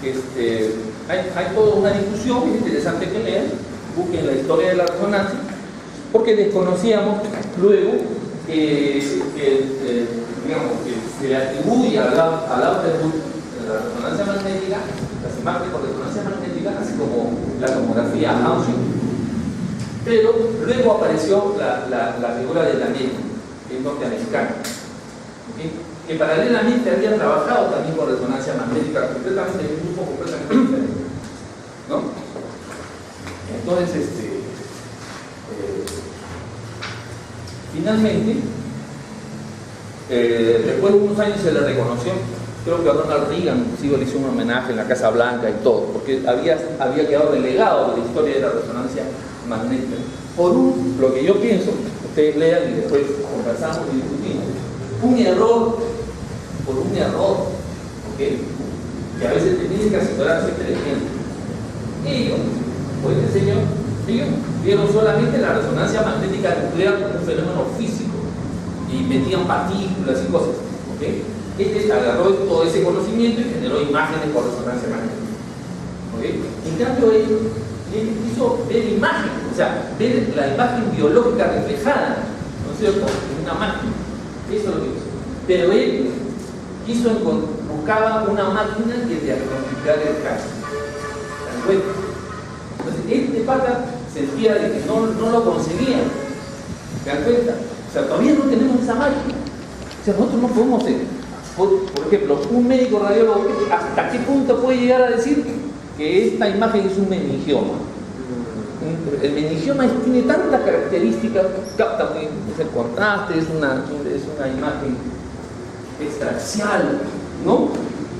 hay toda una discusión, es interesante que lean, busquen la historia de la resonancia, porque desconocíamos luego digamos, que se le atribuye a Lauterbach la resonancia magnética, las imágenes por resonancia magnética, así como la tomografía Hausching, pero luego apareció la figura de Daniel, que es norteamericano, ¿okay? Que paralelamente había trabajado también con resonancia magnética, completamente en un grupo completamente diferente, ¿no? Entonces, finalmente, después de unos años se le reconoció, creo que a Ronald Reagan inclusive le hizo un homenaje en la Casa Blanca y todo, porque había quedado relegado de la historia de la resonancia magnética. Lo que yo pienso, ustedes lean y después conversamos y discutimos, por un error, ¿okay? Que a veces tiene que asesorarse inteligente. Ellos vieron solamente la resonancia magnética nuclear como un fenómeno físico y metían partículas y cosas, ¿okay? Agarró todo ese conocimiento y generó imágenes por resonancia magnética, ¿okay? En cambio él quiso ver imágenes, o sea, ver la imagen biológica reflejada, ¿no es cierto?, en una máquina. Eso es lo que hizo. Pero él buscaba una máquina que diagnosticara el cáncer. ¿Se dan cuenta? Entonces, este pata sentía de que no lo conseguía. ¿Se dan cuenta? O sea, todavía no tenemos esa máquina. O sea, nosotros no podemos ser. Por ejemplo, un médico radiólogo, ¿hasta qué punto puede llegar a decir que esta imagen es un meningioma? El meningioma tiene tantas características, capta el contraste, es una imagen extraxial, ¿no?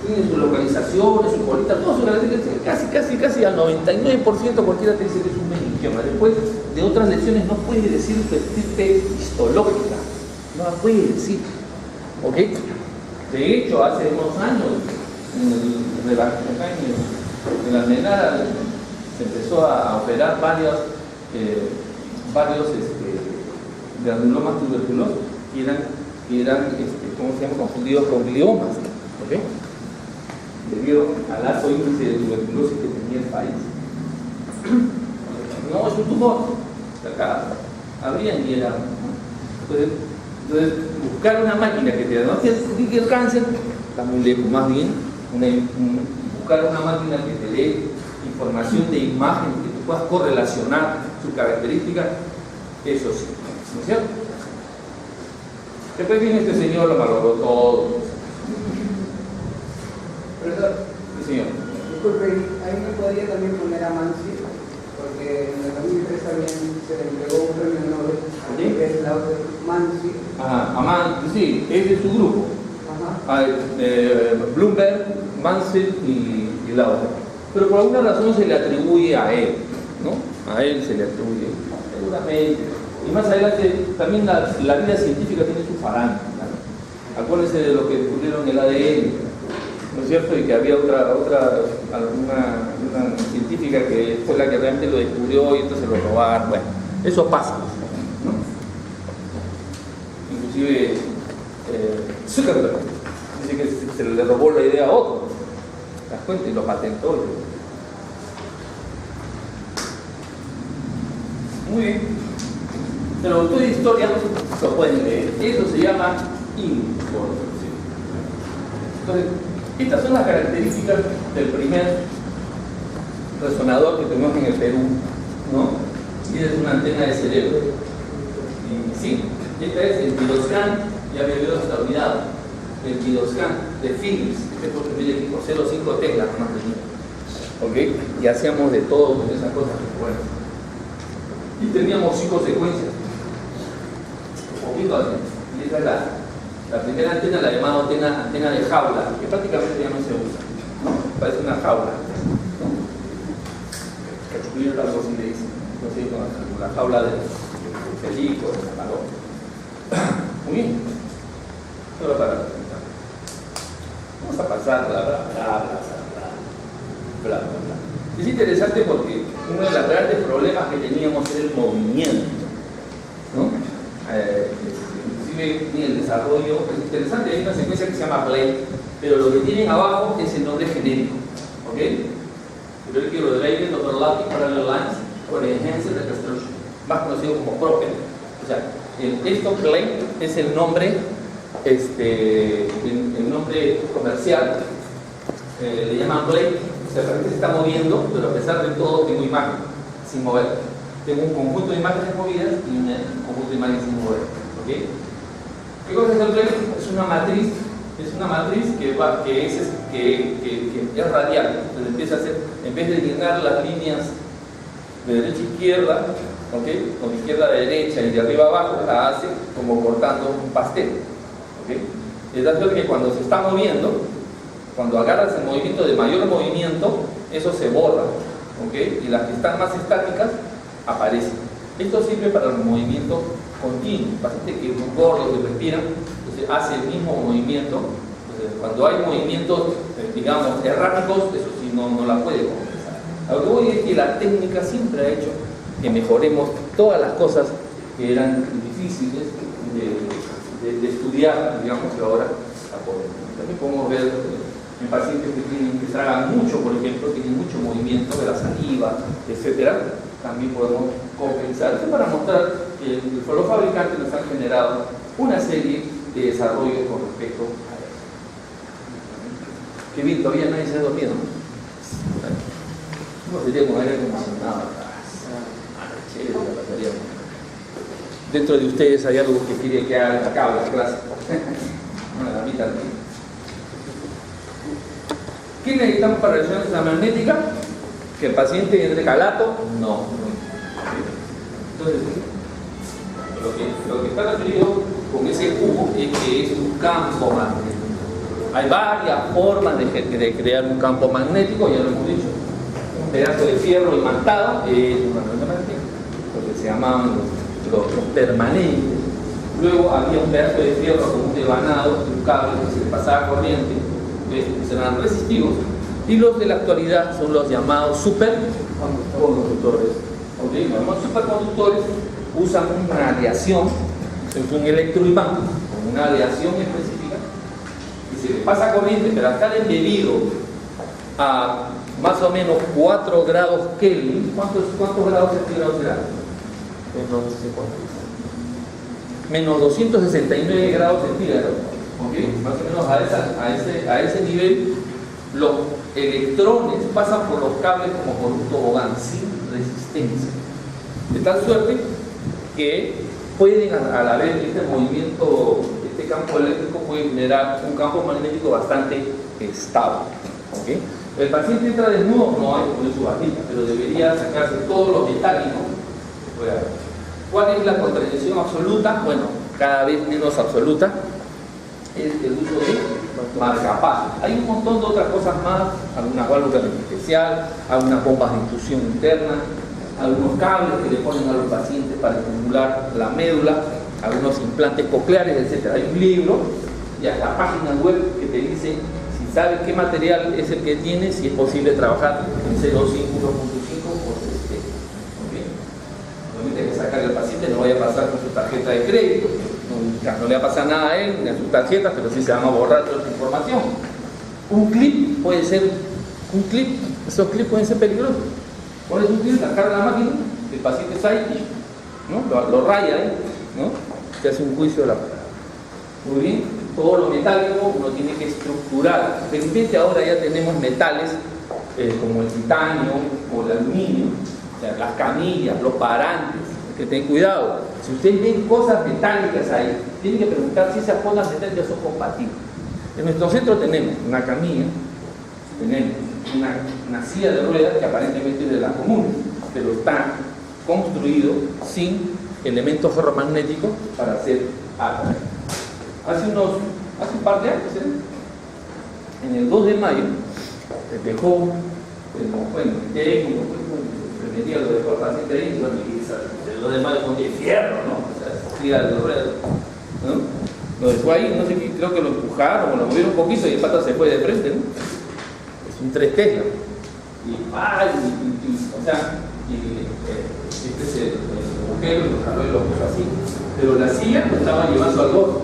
Tiene su localización, su colita, todo su características, casi al 99% cualquiera te dice que es un meningioma. Después de otras lecciones no puede decirte histológica, no la puede decir, ¿ok? De hecho, hace unos años, en la Menara, se empezó a operar varios granulomas tuberculosos que eran ¿cómo se llama?, confundidos con gliomas, ¿okay? Debido al alto índice de tuberculosis que tenía el país. No, es un tumor, acá habrían y era. Entonces, buscar una máquina que te diagnostique el cáncer, está muy lejos, más bien, buscar una máquina que te dé información de imagen, que tú puedas correlacionar sus características, eso sí, ¿no es cierto? Después viene este señor, lo malogró todo. Profesor, Sí, señor. disculpe, ahí me podría también poner a Mansi, porque en el 2003 también se le entregó un premio Nobel, ¿Sí? que es Lauterbach Mansi. Ajá, sí, es de su grupo. Ajá. Bloomberg, Mansell y Lauterbach. Pero por alguna razón se le atribuye a él, ¿no? A él se le atribuye, seguramente. Y más adelante, también la vida científica tiene su farándula, ¿no? Acuérdense de lo que descubrieron el ADN, ¿no es cierto? Y que había una científica que fue la que realmente lo descubrió y entonces lo robaron. Bueno, eso pasa, ¿no? Inclusive Zuckerberg dice que se le robó la idea a otro, ¿te das cuenta? Y lo patentó. Muy bien. Pero toda historia lo pueden leer. Eso se llama información. Entonces, estas son las características del primer resonador que tuvimos en el Perú, ¿no? Y es una antena de cerebro. Y sí, esta es el Vidoscan, ya me había olvidado. El Vidoscan de Philips, este fue el primer equipo, 0,5 teclas más tenía. ¿Ok? Y hacíamos de todo con esas cosas. Bueno. Y teníamos 5 secuencias. Poquito así. Y esa es la primera antena, la llamada antena de jaula, que prácticamente ya no se usa, ¿no? Parece una jaula, ¿no? Cachupillo, algo así le dicen, no sé, con la jaula del felico, del paloma. Muy bien. Solo para presentar. Vamos a pasar, bla. Es interesante porque uno de los grandes problemas que teníamos era el movimiento, ¿no? Inclusive en el desarrollo es interesante, hay una secuencia que se llama play, pero lo que tienen abajo es el nombre genérico, ¿Ok? Tubercular related overlapping parallel lines for enhanced reconstruction, más conocido como PROPEL. O sea, esto plate es el nombre, el nombre comercial, le llaman plate. O sea, la gente se está moviendo, pero a pesar de todo tengo imagen sin mover. Tengo un conjunto de imágenes movidas y un conjunto de imágenes sin mover. ¿Okay? ¿Qué cosa es el plate? Es una matriz que es radial. Entonces empieza a hacer, en vez de llenar las líneas de derecha a izquierda, ¿okay? O de izquierda a derecha y de arriba a abajo, la hace como cortando un pastel. ¿Okay? Es decir, que cuando se está moviendo, cuando agarras el movimiento de mayor movimiento, eso se borra, ¿okay? Y las que están más estáticas aparecen. Esto sirve para el movimiento continuo. Paciente que es muy gordo, que respira, entonces hace el mismo movimiento. Entonces, cuando hay movimientos, digamos, erráticos, eso sí no la puede compensar. A lo que voy es que la técnica siempre ha hecho que mejoremos todas las cosas que eran difíciles de estudiar, digamos, que ahora la podemos. También podemos ver en pacientes que tragan mucho, por ejemplo, tienen mucho movimiento de la saliva, etcétera. También podemos compensar. Esto para mostrar que los fabricantes nos han generado una serie de desarrollos con respecto a eso. Qué bien, todavía nadie se ha dormido, ¿no? No sería con aire acondicionado. Chévere, la pasaría. Dentro de ustedes hay algo que quiere que acabe la clase. Bueno, a mí también. ¿Qué necesitamos para resonancia magnética? ¿Que el paciente entre calato? No. Entonces, lo que está referido con ese cubo es que es un campo magnético. Hay varias formas de crear un campo magnético, ya lo hemos dicho. Un pedazo de fierro imantado es una onda magnética, lo que se llamaban los permanentes. Luego había un pedazo de fierro con un devanado, un cable que se le pasaba corriente, que eran resistivos. Y los de la actualidad son los llamados superconductores. ¿Okay? Los llamados superconductores usan una aleación, es un electroimán con una aleación específica y se le pasa corriente, pero hasta el embebido a más o menos 4 grados Kelvin. ¿Cuántos grados centígrados será? Menos 269 grados centígrados. ¿Okay? Más o menos a ese nivel, los electrones pasan por los cables como por un tobogán sin resistencia, de tal suerte que pueden, a la vez este movimiento, este campo eléctrico puede generar un campo magnético bastante estable. ¿Okay? El paciente entra desnudo, no hay que poner su bajita, pero debería sacarse todos los metálicos que pueda haber. ¿Cuál es la contradicción absoluta? Bueno, cada vez menos absoluta es el uso de marcapasos. Hay un montón de otras cosas más, algunas válvulas especiales, algunas bombas de infusión interna, algunos cables que le ponen a los pacientes para estimular la médula, algunos implantes cocleares, etc. Hay un libro y hasta páginas web que te dice si sabes qué material es el que tienes, si es posible trabajar en 0,5, 1.5 o 60. ¿Okay? Obviamente hay que sacarle al paciente, no vaya a pasar con su tarjeta de crédito. No le va a pasar nada a él ni a sus tarjetas, pero sí se van a borrar toda esa información. Un clip puede ser, esos clips pueden ser peligrosos. Pones un clip, la carga la máquina, el paciente sale y ¿no? lo raya ahí, ¿no? Se hace un juicio de la palabra. Muy bien, todo lo metálico uno tiene que estructurar. Felizmente ahora ya tenemos metales como el titanio o el aluminio, o sea, las camillas, los parantes. Que ten cuidado, si ustedes ven cosas metálicas ahí, tienen que preguntar si esas cosas metálicas son compatibles. En nuestro centro tenemos una camilla, tenemos una silla de ruedas que aparentemente es de las comunes, pero está construido sin elementos ferromagnéticos para hacer algo. Hace un par de años, en el 2 de mayo, se dejó, bueno, el día lo dejó al paciente ahí, bueno, y los demás son de fierro, ¿no? O sea, tira de ruedas, ¿no? Lo dejó ahí, no sé qué, creo que lo empujaron o lo movieron un poquito y el pata se fue de frente, ¿no? Es un 3 Tesla. O sea, el agujero lo jaló y lo puso así. Pero la silla lo estaba llevando al gordo.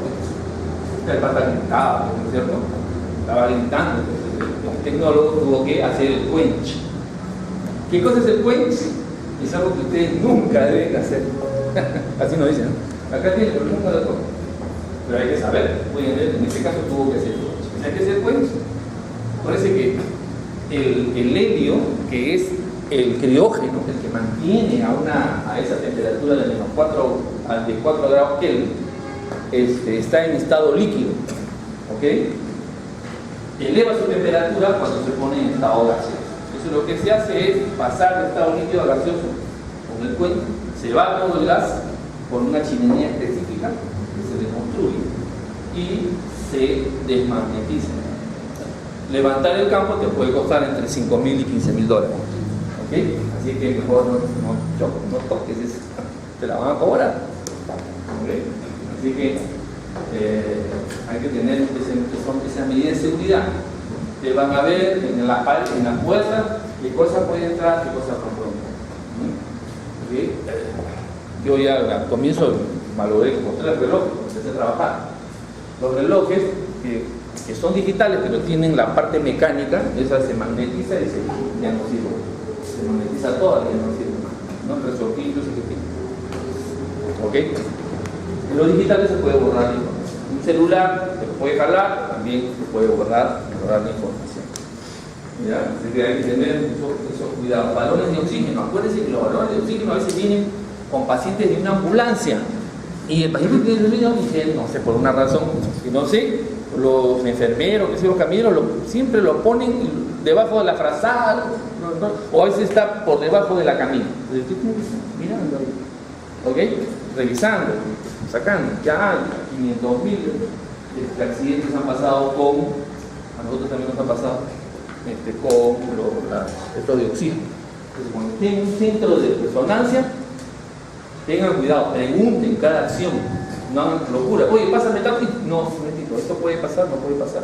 El pata gritaba, ¿no es cierto? Estaba gritando. el tecnólogo tuvo que hacer el quench. ¿Qué cosa es el quench? Es algo que ustedes nunca deben hacer. Así nos dicen, ¿no? Acá tiene, pero nunca lo toco. Pero hay que saber. Pueden ver, en este caso tuvo que hacer el quench. ¿Hay que hacer el quench? Parece que el helio, que es el criógeno, el que mantiene a esa temperatura de menos 4 de 4 grados Kelvin, está en estado líquido, ¿ok? Eleva su temperatura cuando se pone en estado gaseoso. Entonces lo que se hace es pasar de estado líquido a gaseoso con el cuenco, se va todo el gas con una chimenea específica que se deconstruye y se desmagnetiza. Levantar el campo te puede costar entre $5.000 y $15.000, ¿ok? Así que mejor no toques eso, te la van a cobrar, ¿ok? Así que hay que tener esa medida de seguridad. Te van a ver en la puerta qué cosa puede entrar, qué cosa no puede entrar. ¿Okay? Yo ya al comienzo malogré como 3 relojes, empecé a trabajar. Los relojes que son digitales pero tienen la parte mecánica, esa se magnetiza y ya no sirve. Se magnetiza toda y ya no sirve más, ¿no? El resortito ese que tiene. ¿Ok? En los digitales se puede borrar la información. Un celular se puede jalar, también se puede borrar la información. ¿Ya? Así que hay que tener eso cuidado. Balones de oxígeno. Acuérdense que los balones de oxígeno a veces vienen con pacientes de una ambulancia. Y el paciente tiene oxígeno y no sé, por una razón, si no sé, los enfermeros, que sé los camilleros, siempre lo ponen debajo de la frazada, o a veces está por debajo de la camilla. Entonces, ¿qué tienes? Mirando ahí. ¿Ok? Revisando, sacando. Ya 500.000 accidentes han pasado a nosotros también nos ha pasado con esto de oxígeno. Entonces, cuando tienen un centro de resonancia, tengan cuidado, pregunten cada acción, no hagan locura. Oye, pásame tal, no, momentito, esto puede pasar, no puede pasar.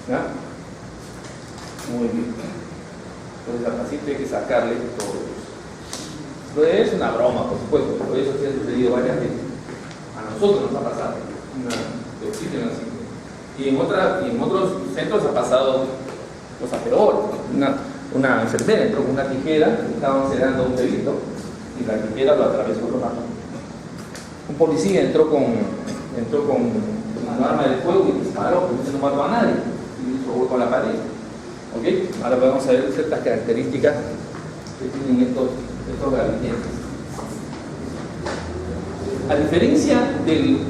¿Ya? Muy bien. Entonces al paciente hay que sacarle todo eso. Entonces es una broma, por supuesto, pero eso sí ha sucedido varias veces. A nosotros nos ha pasado de oxígeno así. Y en otros centros ha pasado cosas peores. Una enfermera entró con una tijera, estaban sedando un bebito y la tijera lo atravesó por la mano. Un policía entró con un arma de fuego y disparó, porque no mató a nadie y hizo hueco a la pared. ¿Ok? Ahora vamos a ver ciertas características que tienen estos gabinetes. A diferencia del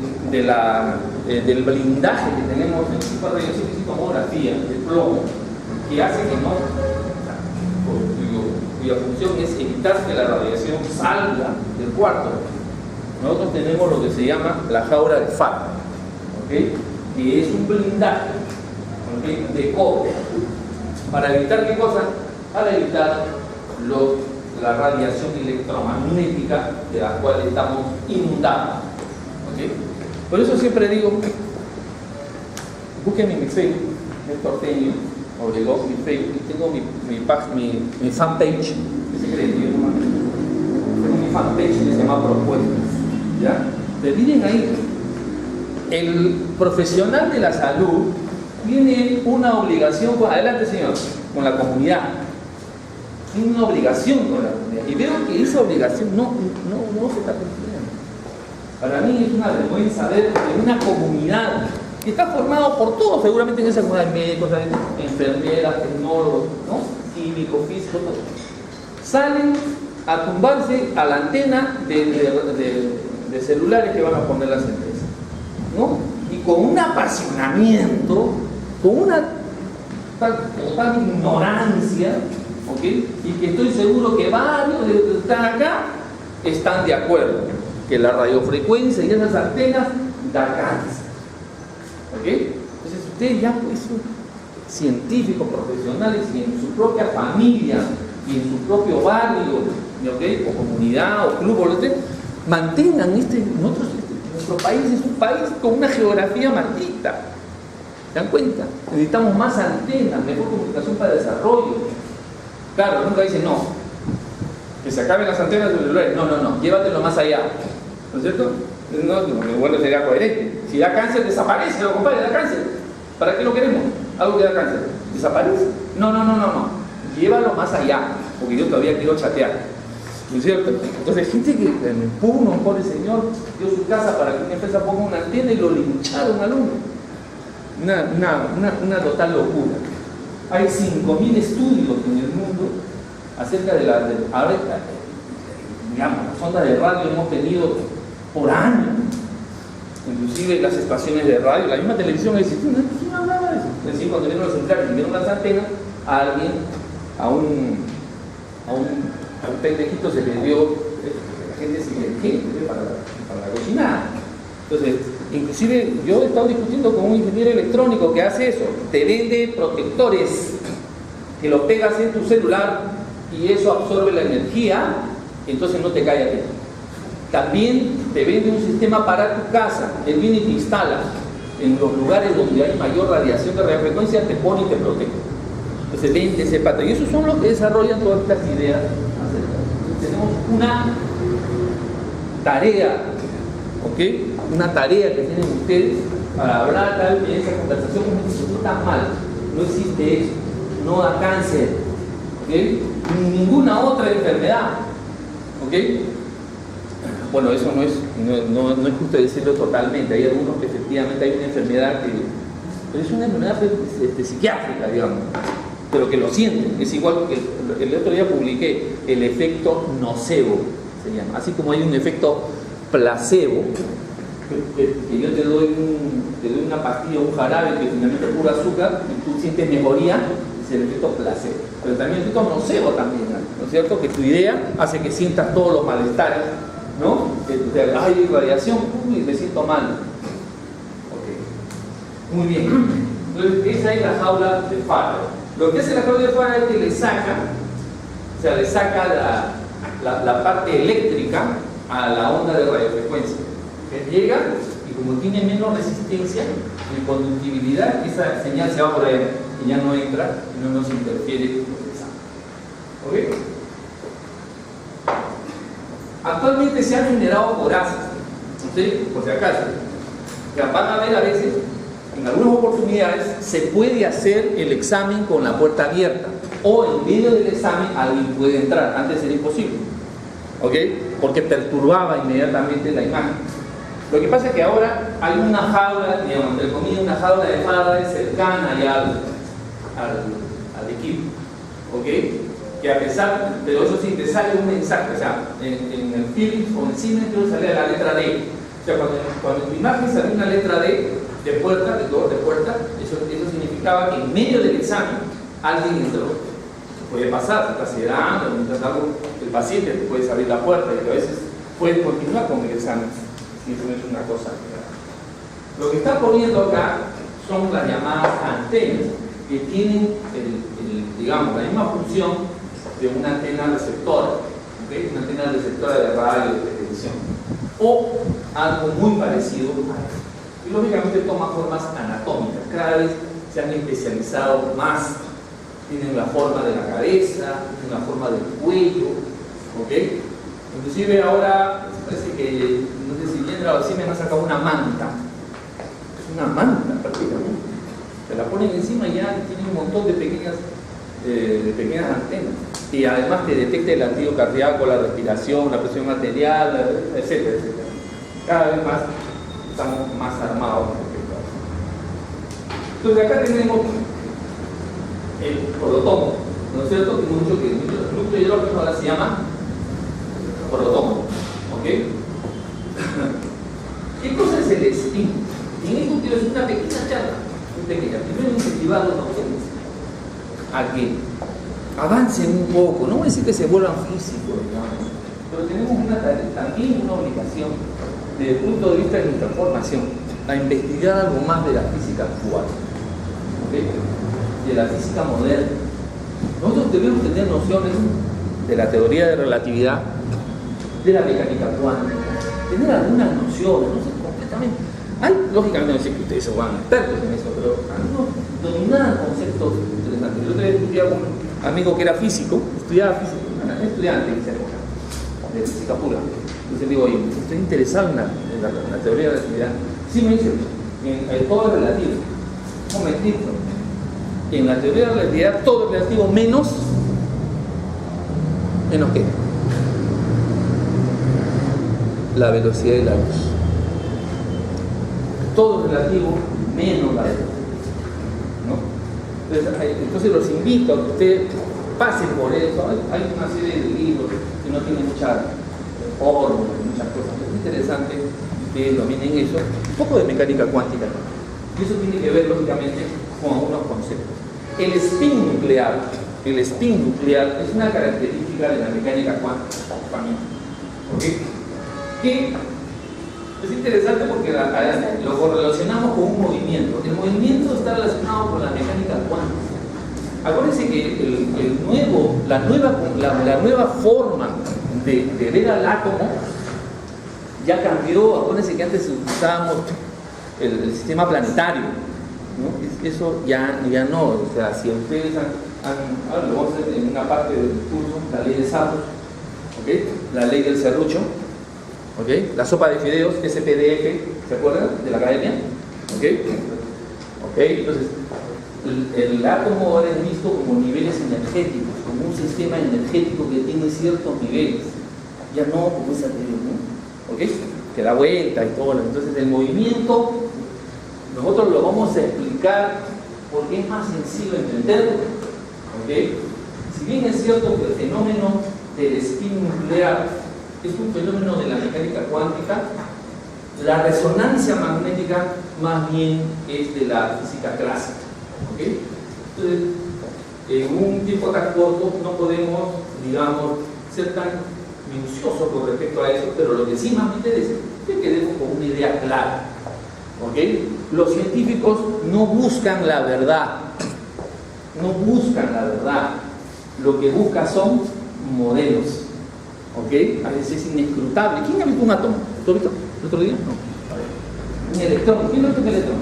blindaje que tenemos en el tipo de radiación y tomografía, el plomo, que hace que no, cuya función es evitar que la radiación salga del cuarto, nosotros tenemos lo que se llama la jaula de FAT, ¿okay? Que es un blindaje, ¿okay? De cobre. ¿Para evitar qué cosa? Para evitar la radiación electromagnética de la cual estamos inundados. ¿Okay? Por eso siempre digo, busquen mi Facebook, Néstor Teño Obregón, mi Facebook, y tengo mi fanpage, que se cree que yo nomás. Tengo mi fanpage que se llama Propuestas. ¿Ya? Pero miren ahí, el profesional de la salud tiene una obligación, adelante señor, con la comunidad. Tiene una obligación con la comunidad. Y veo que esa obligación no se está cumpliendo. Para mí es una vergüenza ver que una comunidad que está formado por todos, seguramente en esa comunidad, médicos, enfermeras, tecnólogos, ¿no? Químicos, físicos, todos, salen a tumbarse a la antena de celulares que van a poner las empresas, ¿no? Y con un apasionamiento, con una total ignorancia, ¿ok? Y que estoy seguro que varios de los que están acá están de acuerdo que la radiofrecuencia y esas antenas da cáncer, ¿ok? Entonces ustedes ya pues son científicos profesionales y en su propia familia y en su propio barrio, ¿ok? O comunidad o club o lo que sea, mantengan nuestro país es un país con una geografía maldita. ¿Se dan cuenta? Necesitamos más antenas, mejor comunicación para desarrollo. Claro, nunca dicen no, que se acaben las antenas de los celulares. No, llévatelo más allá. ¿No es cierto? No, bueno, sería coherente. Si da cáncer, desaparece, lo compadre, da cáncer. ¿Para qué lo queremos? Algo que da cáncer. desaparece. No. Llévalo más allá, porque yo todavía quiero chatear. ¿No es cierto? Entonces, gente que en Puno, pobre señor, dio su casa para que una empresa ponga una antena y lo lincharon al hombre. Una total locura. Hay 5.000 estudios en el mundo acerca de ahora, digamos, las ondas de radio hemos tenido por años. Inclusive las estaciones de radio, la misma televisión existía. ¿Quién hablaba de eso? Es decir, cuando vinieron los celulares y vieron las antenas, a un pendejito se le dio, la gente se le para la cocinada. Entonces, inclusive yo he estado discutiendo con un ingeniero electrónico que hace eso, te vende protectores que lo pegas en tu celular y eso absorbe la energía, entonces no te cae a ti. También te vende un sistema para tu casa, él viene y te instala en los lugares donde hay mayor radiación de radiofrecuencia, te pone y te protege. Entonces vende ese pato. Y esos son los que desarrollan todas estas ideas. Tenemos una tarea, ¿ok? Una tarea que tienen ustedes para hablar tal vez en esa conversación como que no está mal, no existe eso, no da cáncer, ¿ok? Ni ninguna otra enfermedad, ¿ok? Bueno, eso no es justo decirlo totalmente. Hay algunos que efectivamente hay una enfermedad pero es una enfermedad psiquiátrica, digamos, pero que lo sienten. Es igual que el otro día publiqué el efecto nocebo, se llama. Así como hay un efecto placebo, que yo te doy una pastilla, un jarabe que finalmente es puro azúcar y tú sientes mejoría, es el efecto placebo. Pero también el efecto nocebo también, ¿no es cierto? Que tu idea hace que sientas todos los malestares, ¿no? Que hay radiación, y me siento mal. Ok. Muy bien. Entonces, esa es la jaula de Faraday. Lo que hace la jaula de Faraday es que le saca la parte eléctrica a la onda de radiofrecuencia. Que llega y como tiene menos resistencia y conductibilidad, esa señal se va por ahí y ya no entra y no nos interfiere con el examen. ¿Ok? Actualmente se han generado corazas, ¿sí? Por si acaso. Ya van a ver a veces, en algunas oportunidades, se puede hacer el examen con la puerta abierta o en medio del examen alguien puede entrar. Antes era imposible, ¿ok? Porque perturbaba inmediatamente la imagen. Lo que pasa es que ahora hay una jaula, digamos, entre comillas, una jaula de Faraday cercana ya al equipo, ¿ok? Que a pesar, pero eso sí, te sale un mensaje, o sea, en el Philips o en Siemens sale la letra D. O sea, cuando en tu imagen sale una letra D de puerta, de puerta, eso significaba que en medio del examen alguien entró. Puede pasar, te estás sedando, mientras algo, el paciente te puedes abrir la puerta y a veces puedes continuar con el examen. Si eso no es una cosa. Lo que está poniendo acá son las llamadas antenas que tienen digamos, la misma función de una antena receptora, ¿okay? Una antena receptora de radio, de televisión, o algo muy parecido a eso. Y lógicamente toma formas anatómicas, cada vez se han especializado más, tienen la forma de la cabeza, tienen la forma del cuello, ¿ok? Inclusive ahora, parece que, no sé si Yendra o Siemens han sacado una manta, es una manta prácticamente, se la ponen encima y ya tiene un montón de pequeñas antenas y además te detecta el latido cardíaco, la respiración, la presión arterial, etcétera, etcétera. Cada vez más estamos más armados respecto a eso. Entonces acá tenemos el prototomo, ¿no es cierto? Que mucho que el núcleo hidrógeno ahora se llama prototomo, ¿ok? ¿Qué cosa es el spin? En esto quiero hacer una pequeña charla, primero incentivar a los docentes a que avancen un poco, no voy a decir que se vuelvan físicos, digamos, pero tenemos también una obligación desde el punto de vista de nuestra formación a investigar algo más de la física actual, ¿okay? De la física moderna. Nosotros debemos tener nociones de la teoría de relatividad, de la mecánica cuántica, tener algunas nociones, no sé, completamente. Hay, lógicamente, no sé que ustedes son expertos en eso, pero algunos dominar conceptos interesantes. Yo estudiaba con un amigo que era físico, estudiaba física, estudiante en esa época, de física pura. Entonces digo, oye, estoy interesado en la teoría de la relatividad. Sí, me dice, todo es relativo. Un momentito. En la teoría de la relatividad todo es relativo menos qué? La velocidad de la luz. Todo es relativo menos la velocidad, ¿no? Entonces los invito a que ustedes pasen por eso. Hay una serie de libros que no tienen mucha fórmula, muchas cosas. Es interesante que ustedes dominen eso. Un poco de mecánica cuántica. Y eso tiene que ver, lógicamente, con algunos conceptos. El spin nuclear es una característica de la mecánica cuántica para mí. ¿Okay? Que es interesante porque lo relacionamos con un movimiento. El movimiento está relacionado con la mecánica cuántica. Acuérdense que la nueva forma de ver al átomo ya cambió. Acuérdense que antes usábamos el sistema planetario, ¿no? Eso ya no. O sea, si ustedes ahora lo vamos a hacer en una parte del curso, la ley de Sapos, ¿okay? La ley del serrucho, ¿okay? La sopa de fideos, SPDF, ¿se acuerdan? De la academia, ¿okay? Entonces el átomo ahora es visto como niveles energéticos, como un sistema energético que tiene ciertos niveles, ya no como ese anterior, ¿no? ¿Okay? Que da vuelta y todo. Entonces el movimiento nosotros lo vamos a explicar porque es más sencillo entenderlo, ¿okay? Si bien es cierto que el fenómeno del spin nuclear es un fenómeno de la mecánica cuántica, la resonancia magnética más bien es de la física clásica, ¿okay? Entonces, en un tiempo tan corto no podemos, digamos, ser tan minuciosos con respecto a eso, pero lo que sí más me interesa es que quedemos con una idea clara, ¿okay? Los científicos no buscan la verdad, lo que buscan son modelos, ¿ok? A veces es inescrutable. ¿Quién ha visto un átomo? ¿Tú has visto? ¿El otro día? No. Un electrón. ¿Quién ha visto un electrón?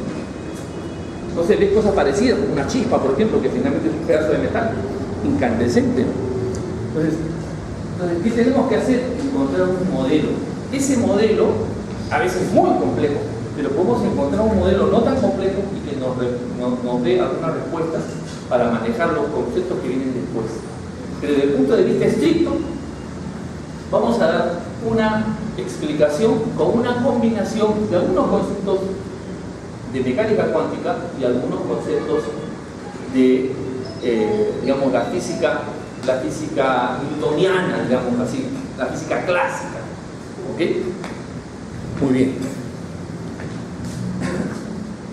Entonces ves cosas parecidas, una chispa, por ejemplo, que finalmente es un pedazo de metal incandescente. Entonces, ¿qué tenemos que hacer? Encontrar un modelo. Ese modelo, a veces es muy complejo, pero podemos encontrar un modelo no tan complejo y que nos dé algunas respuestas para manejar los conceptos que vienen después. Pero desde el punto de vista estricto, vamos a dar una explicación con una combinación de algunos conceptos de mecánica cuántica y algunos conceptos de, digamos, la física newtoniana, digamos así, la física clásica. ¿Ok? Muy bien.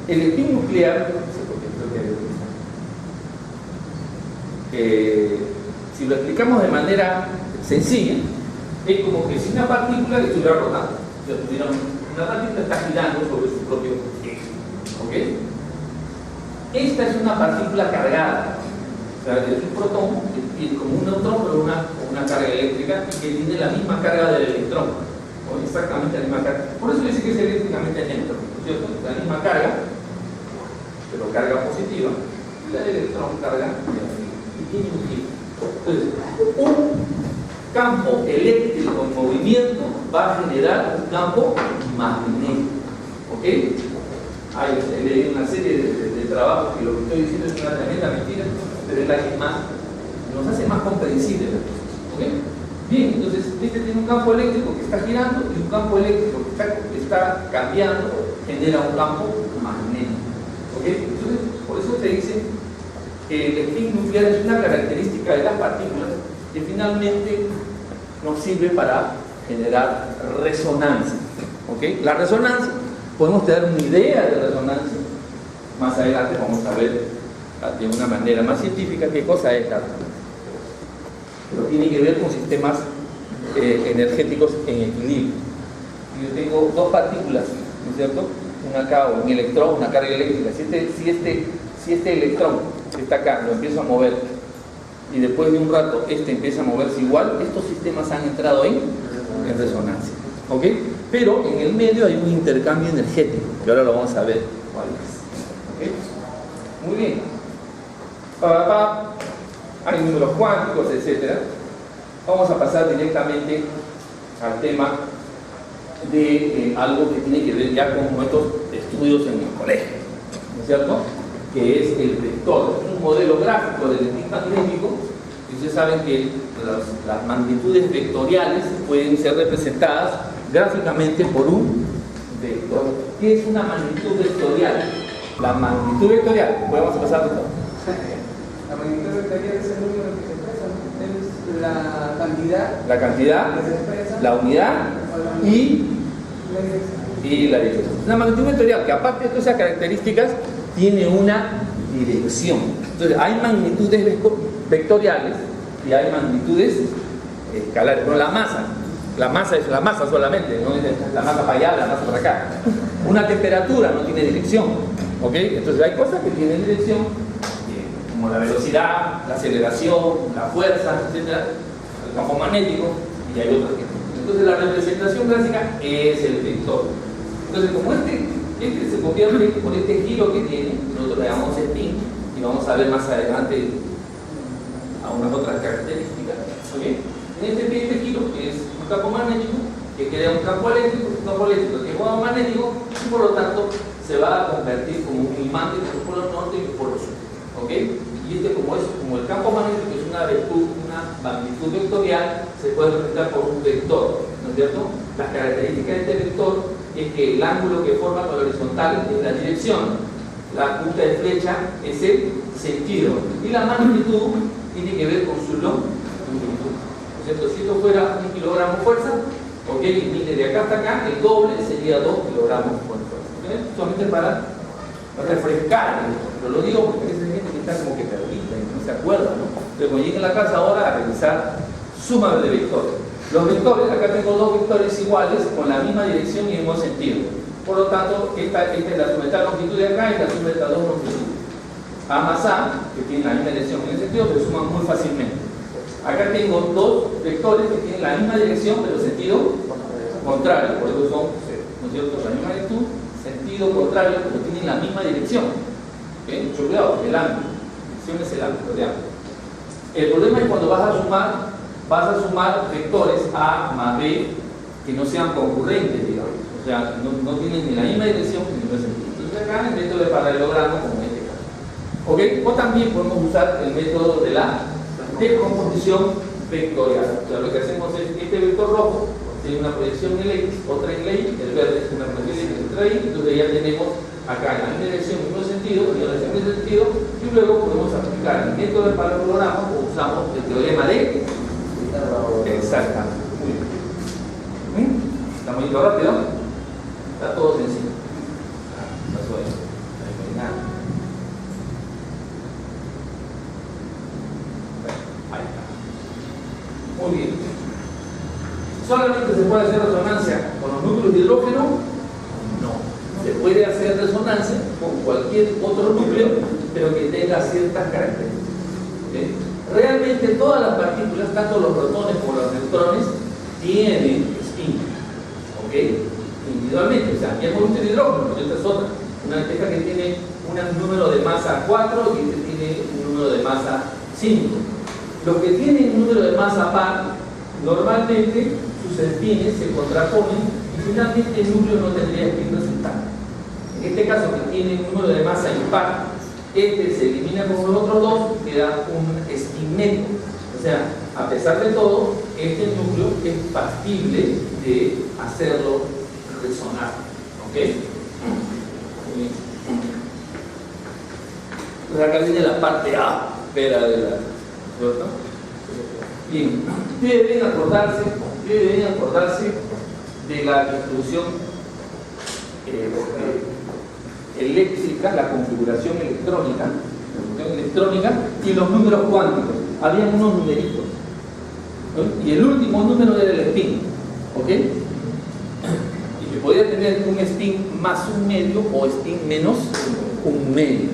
El spin nuclear, no sé por qué, si lo explicamos de manera sencilla, es como que si una partícula estuviera rotando. Una partícula está girando sobre su propio eje. ¿Ok? Esta es una partícula cargada. O sea, es un protón que tiene como un neutrón, pero una carga eléctrica y que tiene la misma carga del electrón. O exactamente la misma carga. Por eso dice que es eléctricamente neutro, ¿cierto? La misma carga, pero carga positiva. Y la del electrón carga negativa. Y tiene un giro. Entonces, un campo eléctrico en movimiento va a generar un campo magnético. ¿Ok? Hay leí una serie de trabajos que lo que estoy diciendo es una tremenda mentira, pero es la que más nos hace más comprensible las cosas. ¿Ok? Bien, entonces este tiene un campo eléctrico que está girando y un campo eléctrico que está cambiando genera un campo magnético. ¿Ok? Entonces, por eso te dice que el spin nuclear es una característica de las partículas que finalmente nos sirve para generar resonancia. ¿Ok? La resonancia, podemos tener una idea de resonancia. Más adelante vamos a ver de una manera más científica qué cosa es la resonancia. Pero tiene que ver con sistemas energéticos en equilibrio. Yo tengo dos partículas, ¿no es cierto? Acá, un electrón, una carga eléctrica. Si este electrón que está acá lo empiezo a mover y después de un rato empieza a moverse igual, estos sistemas han entrado en resonancia. ¿Ok? Pero en el medio hay un intercambio energético, que ahora lo vamos a ver cuál es. ¿Ok? Muy bien. Hay números cuánticos, etc. Vamos a pasar directamente al tema de algo que tiene que ver ya con nuestros estudios en el colegio, ¿no es cierto? que es el vector. Es un modelo gráfico del spin magnético. Y ustedes saben que las magnitudes vectoriales pueden ser representadas gráficamente por un vector. ¿Qué es una magnitud vectorial? La magnitud vectorial, podemos pasar a la magnitud vectorial es el número que se expresa, ¿no? Es la cantidad la que se expresa, la unidad y la dirección. Una magnitud vectorial que, aparte de todas esas características, tiene una dirección. Entonces, hay magnitudes vectoriales y hay magnitudes escalares. Pero la masa es la masa solamente, no es la masa para allá, la masa para acá. Una temperatura no tiene dirección, ¿ok? Entonces hay cosas que tienen dirección, como la velocidad, la aceleración, la fuerza, etc. El campo magnético, y hay otras que no. Entonces la representación clásica es el vector. Entonces, como este se convierte por este giro que tiene, nosotros le llamamos spin, y vamos a ver más adelante algunas otras características, ¿ok? En este giro, que es un campo magnético, que crea un campo eléctrico que es un magnético, y por lo tanto se va a convertir como un imán entre el polo norte y el polo sur, ¿ok? Y como el campo magnético es una magnitud vectorial, se puede representar por un vector, ¿no es cierto? Las características de este vector es que el ángulo que forma con la horizontal es la dirección, la punta de flecha es el sentido, y la magnitud tiene que ver con su longitud. ¿No es cierto? Si esto fuera 1 kilogramo fuerza, ¿ok? Y mide de acá hasta acá, el doble sería 2 kilogramos por fuerza. ¿Okay? Solamente para refrescar, pero lo digo porque hay gente que está como que perdida y no se acuerda, ¿no? Entonces, cuando lleguen a la casa ahora a revisar sumas de vectores. Los vectores, acá tengo dos vectores iguales con la misma dirección y el mismo sentido. Por lo tanto, esta es la suma de esta longitud de acá y la suma de estas dos longitudes. A más A, que tienen la misma dirección en el sentido, se suman muy fácilmente. Acá tengo dos vectores que tienen la misma dirección, pero sentido contrario. Por eso son, ¿no es cierto?, la misma dirección, sentido contrario, pero tienen la misma dirección. ¿Okay? Mucho cuidado, el ángulo. La dirección es el ángulo de ángulo. El problema es cuando vas a sumar vectores A más B que no sean concurrentes, digamos. O sea, no tienen ni la misma dirección ni el mismo sentido. Entonces acá el método de paralelogramo, como en este caso. ¿Ok? O también podemos usar el método de la descomposición vectorial. O sea, lo que hacemos es este vector rojo tiene una proyección en el X, otra en el Y, el verde es una proyección en otra Y, entonces ya tenemos acá en la misma dirección, el mismo sentido, y en el mismo sentido, y luego podemos aplicar el método de paralelogramo o usamos el teorema de exactamente. Muy bien. ¿Está muy rápido? Está todo sencillo. Pasó ahí. No hay nada. Ahí está. Muy bien. ¿Solamente se puede hacer resonancia con los núcleos de hidrógeno? No. Se puede hacer resonancia con cualquier otro núcleo, pero que tenga ciertas características. ¿Okay? Realmente todas las partículas, tanto los protones como los neutrones, tienen spin. ¿Ok? Individualmente. O sea, ya hemos visto el hidrógeno, esta es otra. Una lenteja que tiene un número de masa 4 y este tiene un número de masa 5. Los que tienen un número de masa par, normalmente sus espines se contraponen y finalmente el núcleo no tendría spin resultante. En este caso, que tiene un número de masa impar, este se elimina con los otros dos, queda un spin neto. O sea, a pesar de todo, este núcleo es factible de hacerlo resonar. ¿Ok? Entonces acá viene la parte A, espera de la... ¿cierto? Bien, ustedes deben acordarse de la distribución eléctrica, la configuración electrónica y los números cuánticos. Habían unos numeritos, ¿no? Y el último número era el spin, ¿ok? Y que podía tener un spin más un medio o spin menos un medio,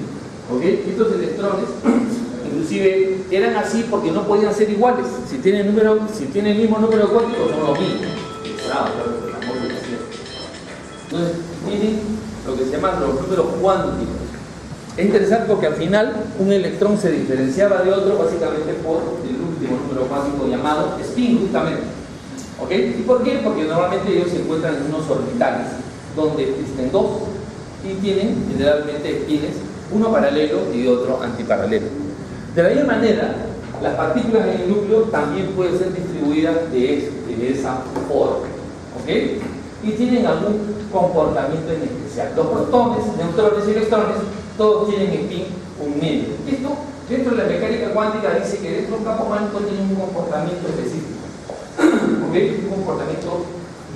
¿ok? Estos electrones inclusive eran así porque no podían ser iguales. Si tienen el mismo número cuántico, son los mismos. Entonces tienen lo que se llaman los números cuánticos. Es interesante porque al final un electrón se diferenciaba de otro básicamente por el último número cuántico llamado spin, justamente. ¿Ok? ¿Y por qué? Porque normalmente ellos se encuentran en unos orbitales donde existen dos y tienen generalmente spines uno paralelo y otro antiparalelo. De la misma manera, las partículas en el núcleo también pueden ser distribuidas de esa forma, ¿ok? Y tienen algún comportamiento en especial. Los protones, neutrones y electrones, todos tienen spin un medio. Esto, dentro de la mecánica cuántica, dice que dentro de un campo cuántico tiene un comportamiento específico, ¿ok? Un comportamiento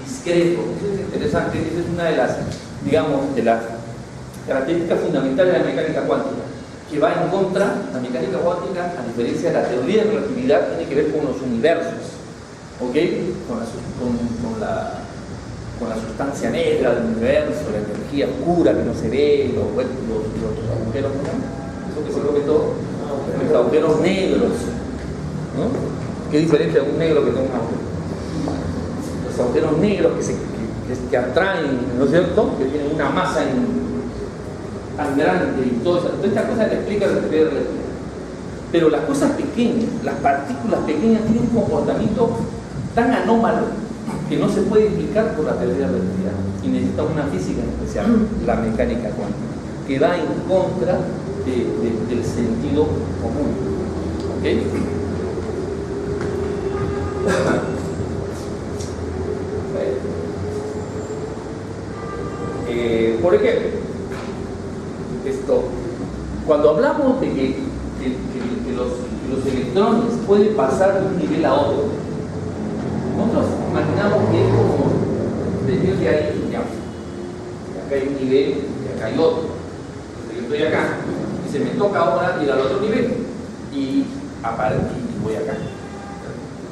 discreto. Eso es interesante, esa es una de las, digamos, de las características fundamentales de la mecánica cuántica, que va en contra. La mecánica cuántica, a diferencia de la teoría de relatividad, tiene que ver con los universos, ¿ok? Con la sustancia negra del universo, la energía oscura que no se ve, los agujeros, ¿no? Eso que se come todo, los agujeros negros, ¿no? ¿Qué diferente a un negro que tenga un agujero? Los agujeros negros que atraen, ¿no es cierto? Que tienen una masa tan grande y todo eso. Todas estas cosas te explican la teoría de relatividad. Pero las cosas pequeñas, las partículas pequeñas, tienen un comportamiento tan anómalo que no se puede explicar por la teoría de la relatividad y necesita una física en especial, la mecánica cuántica, que va en contra del sentido común. ¿Ok? Por ejemplo, cuando hablamos de que los electrones pueden pasar de un nivel a otro, nosotros imaginamos que es como decir que hay, ya, acá hay un nivel y acá hay otro. Yo estoy acá y se me toca ahora ir al otro nivel y voy acá.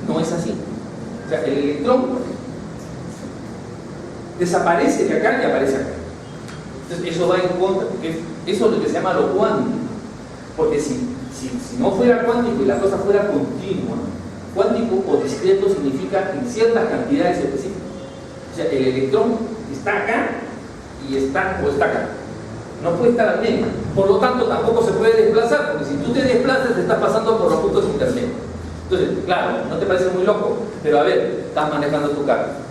No es así. O sea, el electrón desaparece de acá y aparece acá. Entonces eso va en contra, porque eso es lo que se llama lo cuántico. Porque si no fuera cuántico y la cosa fuera continua, cuántico o discreto significa en ciertas cantidades específicas. O sea, el electrón está acá y está acá. No puede estar al medio. Por lo tanto, tampoco se puede desplazar, porque si tú te desplazas, te estás pasando por los puntos intermedios. Entonces, claro, no te parece muy loco, pero a ver, estás manejando tu carro.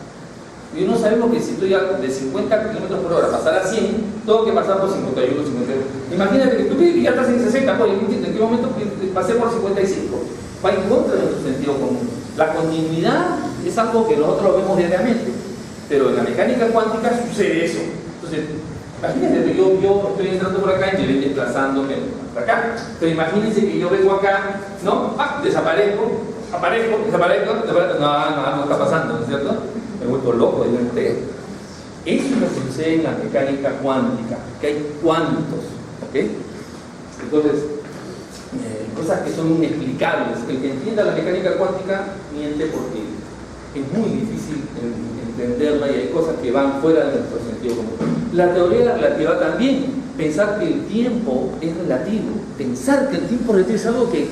Y no sabemos que si estoy de 50 km por hora pasar a 100, tengo que pasar por 51, 52. Imagínate que tú ya estás en 60, pues, ¿en qué momento pasé por 55? Va en contra de nuestro sentido común. La continuidad es algo que nosotros vemos diariamente, pero en la mecánica cuántica sucede eso. Entonces, imagínense que yo estoy entrando por acá y me voy desplazándome por acá. Pero imagínense que yo vengo acá, ¿no? Desaparezco, desaparezco. No está pasando, ¿no es cierto? Me vuelvo loco, yo entero. Eso es lo que sucede en la mecánica cuántica, que hay cuántos, ¿ok? Entonces, cosas que son inexplicables. El que entienda la mecánica cuántica miente, porque es muy difícil entenderla y hay cosas que van fuera de nuestro sentido común. La teoría de la relatividad también, pensar que el tiempo es relativo, pensar que el tiempo relativo es algo que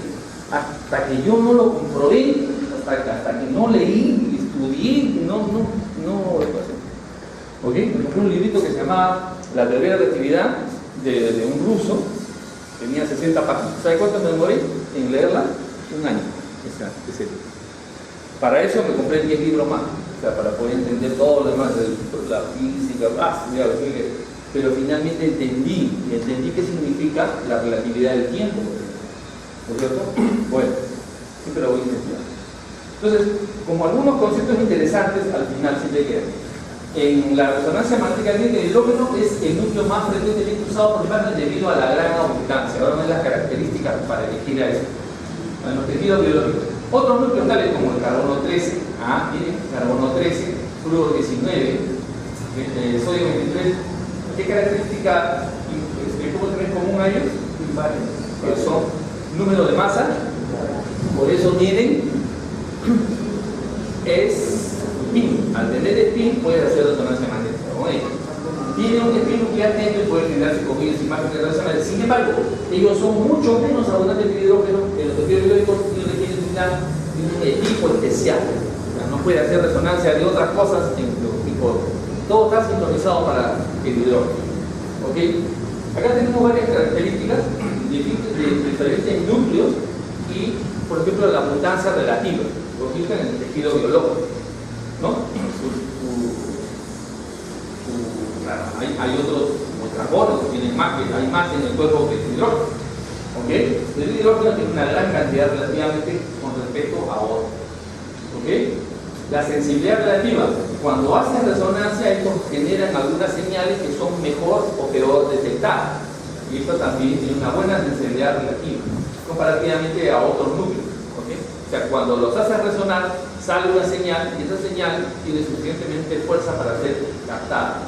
hasta que yo no lo comprobé, hasta que no leí, estudié, no. ¿Ok? Por un librito que se llamaba La teoría de la relatividad de un ruso. Tenía 60 páginas. ¿Sabe cuánto me demoré en leerla? Un año. Ese. Para eso me compré 10 libros más. O sea, para poder entender todo lo demás de la física. Pero finalmente entendí qué significa la relatividad del tiempo. ¿No es cierto? Bueno, siempre lo voy a intentar. Entonces, como algunos conceptos interesantes, al final siempre quedan. En la resonancia magnética del hidrógeno es el núcleo más frecuentemente usado por partes debido a la gran abundancia. Ahora ven las características para elegir a eso. En los tejidos biológicos. Otros núcleos tales como el carbono 13, miren, carbono 13, flúor 19, sodio 23. ¿Qué característica cómo tienen en común a ellos? Que son número de masa, por eso tienen spin. Al tener spin puede hacer resonancia magnética con ellos. Tiene un spin nuclear dentro y puede generarse con ellos imágenes relacionadas. Sin embargo, ellos son mucho menos abundantes que el hidrógeno, que los tejidos biológicos y requieren un equipo especial. O sea, no puede hacer resonancia de otras cosas en los tipos. Todo está sincronizado para el hidrógeno. ¿Ok? Acá tenemos varias características de diferentes núcleos y, por ejemplo, la abundancia relativa. Por ejemplo, en el tejido biológico, ¿no? Claro, hay otros carbono, tiene más, hay más en el cuerpo que el hidrógeno. ¿Okay? El hidrógeno tiene una gran cantidad relativamente con respecto a otro. ¿Okay? La sensibilidad relativa, cuando hacen resonancia, estos generan algunas señales que son mejor o peor detectadas. Y esto también tiene una buena sensibilidad relativa, comparativamente a otros núcleos. ¿Okay? O sea, cuando los hacen resonar, sale una señal y esa señal tiene suficientemente fuerza para ser captada.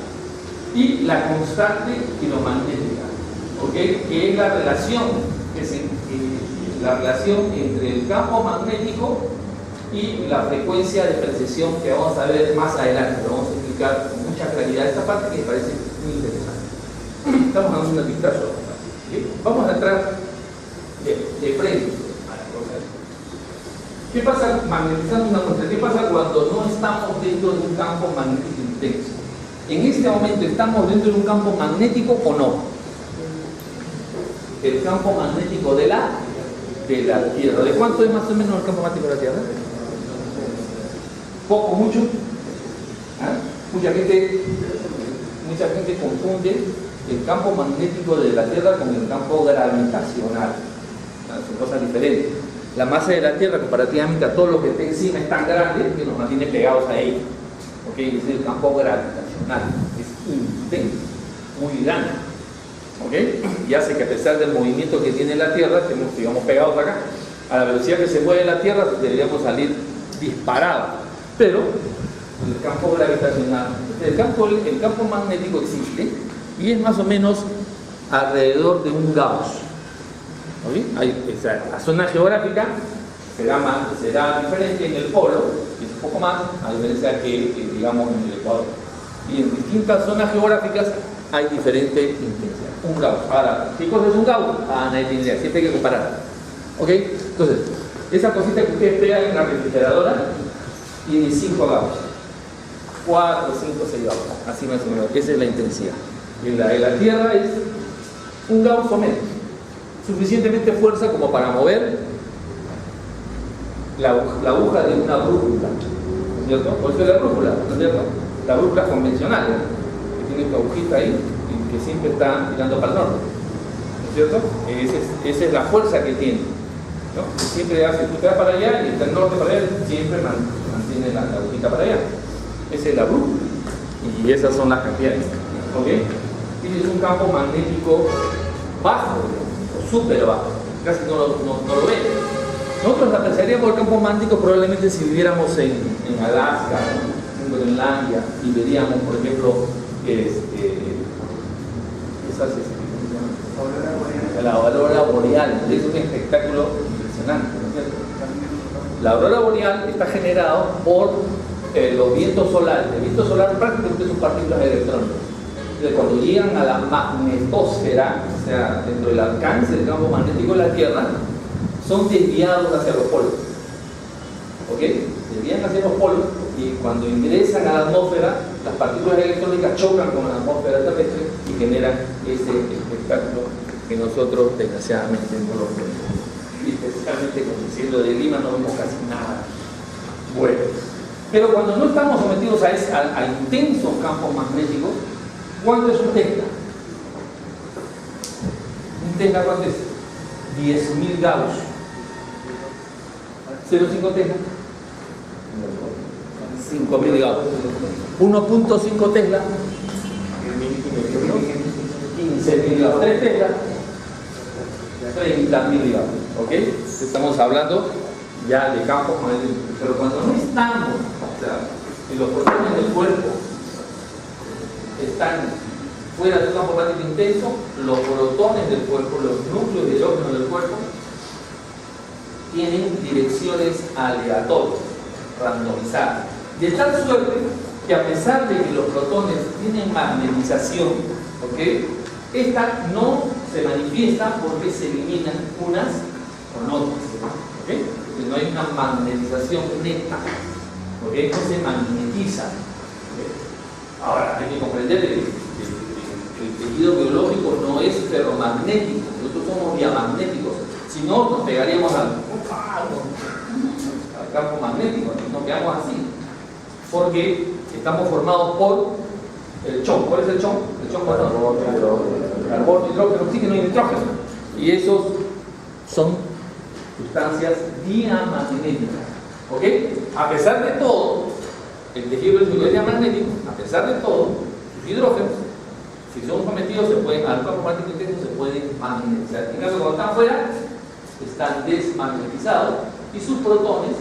Y la constante filomagnética, ¿okay? Que es la relación entre el campo magnético y la frecuencia de precesión que vamos a ver más adelante. Lo vamos a explicar con mucha claridad esta parte que me parece muy interesante. Estamos dando una vistazo. ¿Okay? Vamos a entrar de frente a la cosa. ¿Qué pasa magnetizando una muestra? ¿Qué pasa cuando no estamos dentro de un campo magnético intenso? En este momento, ¿estamos dentro de un campo magnético o no? El campo magnético de la Tierra. ¿De cuánto es más o menos el campo magnético de la Tierra? ¿Poco? ¿Mucho? ¿Ah? Mucha gente confunde el campo magnético de la Tierra con el campo gravitacional. Son cosas diferentes. La masa de la Tierra, comparativamente a todo lo que está encima, es tan grande que nos mantiene pegados a ella. ¿Okay? Es el campo gravitacional. Es intenso, muy grande. ¿Okay? Y hace que a pesar del movimiento que tiene la Tierra, sigamos pegados acá. A la velocidad que se mueve la Tierra, deberíamos salir disparados. Pero el campo gravitacional, el campo magnético existe y es más o menos alrededor de un Gauss. ¿Okay? La zona geográfica será diferente en el polo, que es un poco más, a diferencia que digamos en el Ecuador. Y en distintas zonas geográficas hay diferente intensidad. Un Gauss. Ahora, ¿qué cosa es un Gauss? Nadie tiene idea, siempre hay que comparar. ¿Ok? Entonces, esa cosita que ustedes pegan en la refrigeradora tiene 5 Gauss. 4, 5, 6 Gauss. Así más o menos. Esa es la intensidad. Y la de la Tierra es un Gauss o menos. Suficientemente fuerza como para mover la aguja de una brújula. ¿No es cierto? Por eso es la brújula, ¿no es cierto? La brújula convencional, que tiene esta agujita ahí y que siempre está mirando para el norte, ¿no es cierto? Esa es la fuerza que tiene, ¿no? Que siempre hace, tú te vas para allá y está el norte para allá, siempre mantiene la agujita para allá. Esa es la brújula y esas son las cantidades. ¿Ok? Tienes un campo magnético bajo, o súper bajo, casi no lo ves. Nosotros apreciaríamos el campo magnético probablemente si viviéramos en Alaska, en Groenlandia, y veríamos, por ejemplo, la aurora boreal. Es un espectáculo impresionante, ¿no es cierto? La aurora boreal está generada por los vientos solares. El viento solar prácticamente son partículas de electrones. Entonces, cuando llegan a la magnetosfera, o sea, dentro del alcance del campo magnético de la Tierra, son desviados hacia los polos. ¿Ok? Desvían hacia los polos y cuando ingresan a la atmósfera, las partículas electrónicas chocan con la atmósfera terrestre y generan ese espectáculo que nosotros desgraciadamente no lo vemos. Y especialmente con el cielo de Lima no vemos casi nada bueno. Pero cuando no estamos sometidos a intensos campos magnéticos, ¿cuánto es un Tesla? ¿Un Tesla cuánto es? 10.000 Gauss. 0,5 Tesla. 5.000 Gauss. 1.5 Tesla. 15.000 Gauss. 3 Tesla. 30.000 Gauss. ¿Ok? Estamos hablando ya de campos magnéticos. Pero cuando no estamos, o sea, si los protones del cuerpo están fuera de un campo magnético intenso, los protones del cuerpo, los núcleos de hidrógeno del cuerpo, tienen direcciones aleatorias, randomizadas. De tal suerte que a pesar de que los protones tienen magnetización, ¿okay? Esta no se manifiesta porque se eliminan unas con otras. ¿Okay? Porque no hay una magnetización neta, porque no se magnetiza. ¿Okay? Ahora, hay que comprender que el tejido biológico no es ferromagnético, nosotros somos diamagnéticos. Si no, nos pegaríamos al campo magnético, nos quedamos así, porque estamos formados por el chon. ¿Cuál es el chon? El son carbono, hidrógeno, oxígeno y nitrógeno. Y esos son sustancias diamagnéticas. ¿Ok? A pesar de todo, el tejido es diamagnético, a pesar de todo, sus hidrógenos, si son sometidos al campo magnético intenso, se pueden magnetizar. En caso, cuando están fuera, están desmagnetizados y sus protones,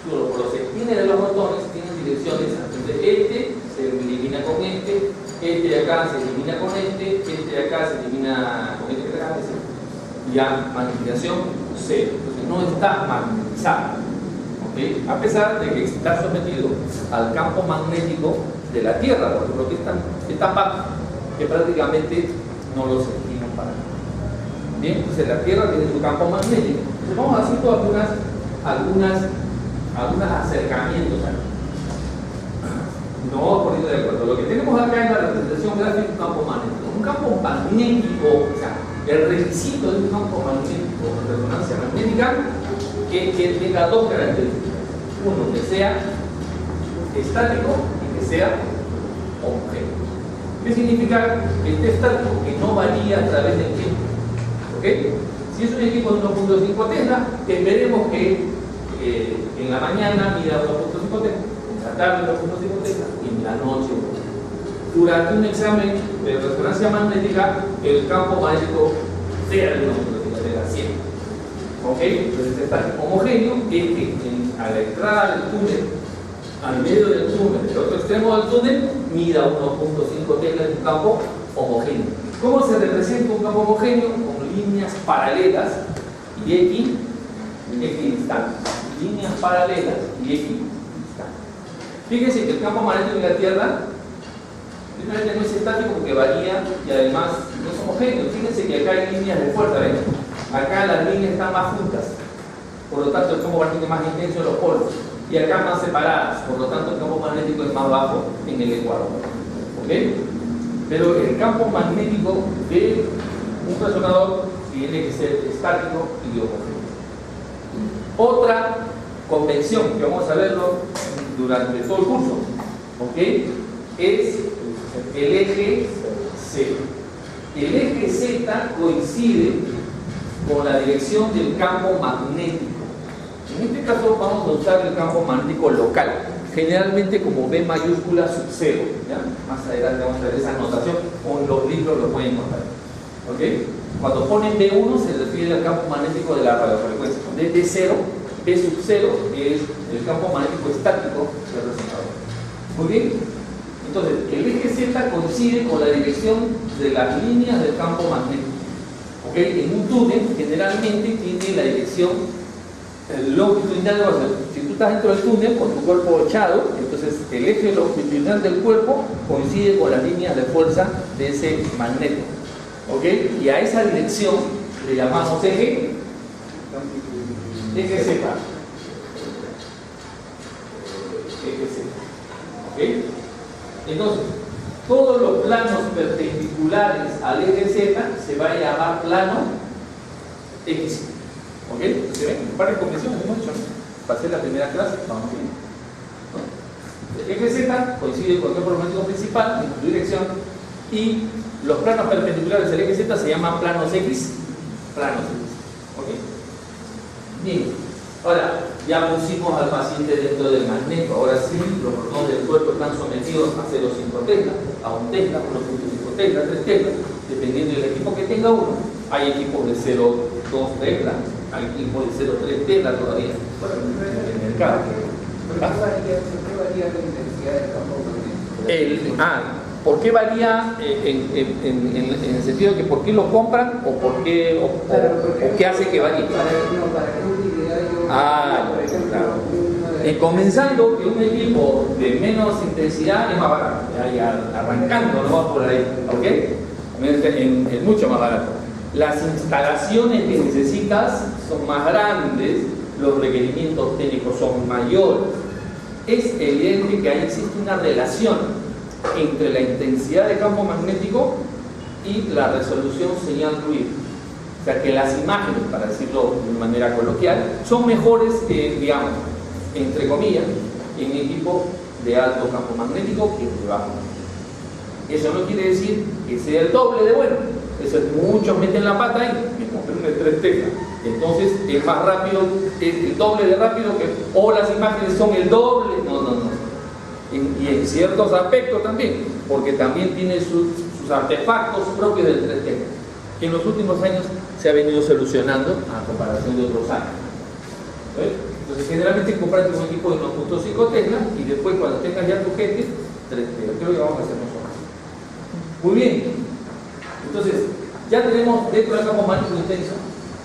los espines de los protones tienen direcciones. Entonces, este se elimina con este de acá se elimina con este de acá se elimina con este de acá, ya magnetización cero. Entonces, no está magnetizado. ¿Okay? A pesar de que está sometido al campo magnético de la Tierra, por ejemplo, que esta parte que prácticamente no lo sentimos para nada. Bien, entonces la Tierra tiene su campo magnético. Entonces vamos haciendo algunos acercamientos aquí. No vamos poniendo de acuerdo. Lo que tenemos acá en la representación gráfica es un campo magnético. Un campo magnético, o sea, el requisito de un campo magnético de resonancia magnética que tenga dos características. Uno, que sea estático y que sea homogéneo. ¿Qué significa que esté estático? Que no varía a través del tiempo. ¿Okay? Si es un equipo de 1.5 Tesla, esperemos que en la mañana mida 1.5 Tesla, en la tarde 1.5 Tesla y en la noche 1.5. Durante un examen de resonancia magnética, el campo magnético sea de 1.5 Tesla siempre. ¿Ok? Entonces está homogéneo, es que a la entrada del túnel, al medio del túnel, el otro extremo del túnel, mida 1.5 Tesla en un campo homogéneo. ¿Cómo se representa un campo homogéneo? Con líneas paralelas y equidistantes. Líneas paralelas y equidistantes. Fíjense que el campo magnético de la Tierra simplemente no es estático porque varía y además no es homogéneo. Fíjense que acá hay líneas de fuerza, ¿ven? Acá las líneas están más juntas, por lo tanto el campo magnético es más intenso en los polos, y acá más separadas, por lo tanto el campo magnético es más bajo en el ecuador. ¿Ok? Pero el campo magnético de un resonador tiene que ser estático y homogéneo. Otra convención que vamos a verlo durante todo el curso, ¿ok? Es el eje Z. El eje Z coincide con la dirección del campo magnético. En este caso vamos a usar el campo magnético local, generalmente como B mayúscula sub 0. Más adelante vamos a ver esa notación, o en los libros lo pueden encontrar. ¿Okay? Cuando ponen B1 se refiere al campo magnético de la radiofrecuencia. Desde 0, B sub 0 es el campo magnético estático del resonador. Muy bien. Entonces, el eje Z coincide con la dirección de las líneas del campo magnético. ¿Okay? En un túnel generalmente tiene la dirección longitudinal. Si tú estás dentro del túnel con tu cuerpo echado, entonces el eje longitudinal del cuerpo coincide con las líneas de fuerza de ese magneto. ¿Okay? Y a esa dirección le llamamos eje Z. Eje Z. ¿Okay? Entonces, todos los planos perpendiculares al eje Z se va a llamar plano X. ¿Ok? Entonces, ven, varias convenciones hemos hecho, ¿no? Pasé la primera clase, vamos bien. El eje Z coincide con el campo magnético principal en su dirección y los planos perpendiculares al eje Z se llaman planos X. Planos X. ¿Ok? Bien. Ahora, ya pusimos al paciente dentro del magneto. Ahora sí, los protones del cuerpo están sometidos a 0,5 Tesla, a 1 Tesla, 1,5 Tesla, 3 Tesla, dependiendo del equipo que tenga uno. Hay equipos de 0,2 Tesla, hay equipos de 0,3 Tesla todavía. En el mercado. ¿Por qué varía la intensidad del campo magnético? ¿Por qué varía en el sentido de que por qué lo compran o por qué, o qué hace que varíe? Para qué utilidad yo, por ejemplo, claro. Comenzando que un equipo de menos intensidad es más barato, ya arrancando, no va por ahí, ¿ok? Es mucho más barato. Las instalaciones que necesitas son más grandes, los requerimientos técnicos son mayores. Es evidente que ahí existe una relación entre la intensidad de campo magnético y la resolución señal-ruido. O sea que las imágenes, para decirlo de manera coloquial, son mejores que, digamos, entre comillas, en equipo de alto campo magnético que de bajo. Eso no quiere decir que sea el doble de bueno. Eso es, muchos meten la pata ahí, me compré una de 3 teclas. Entonces es más rápido, es el doble de rápido que, o las imágenes son el doble. No. Y en ciertos aspectos también, porque también tiene sus artefactos propios del 3 teclas, que en los últimos años se ha venido solucionando a comparación de otros años. ¿Ves? Entonces generalmente comprate un equipo de 1.5 teclas y después cuando tengas ya tu gente, 3 teclas. Creo que vamos a hacer nosotros. Muy bien. Entonces, ya tenemos dentro del campo magnético intenso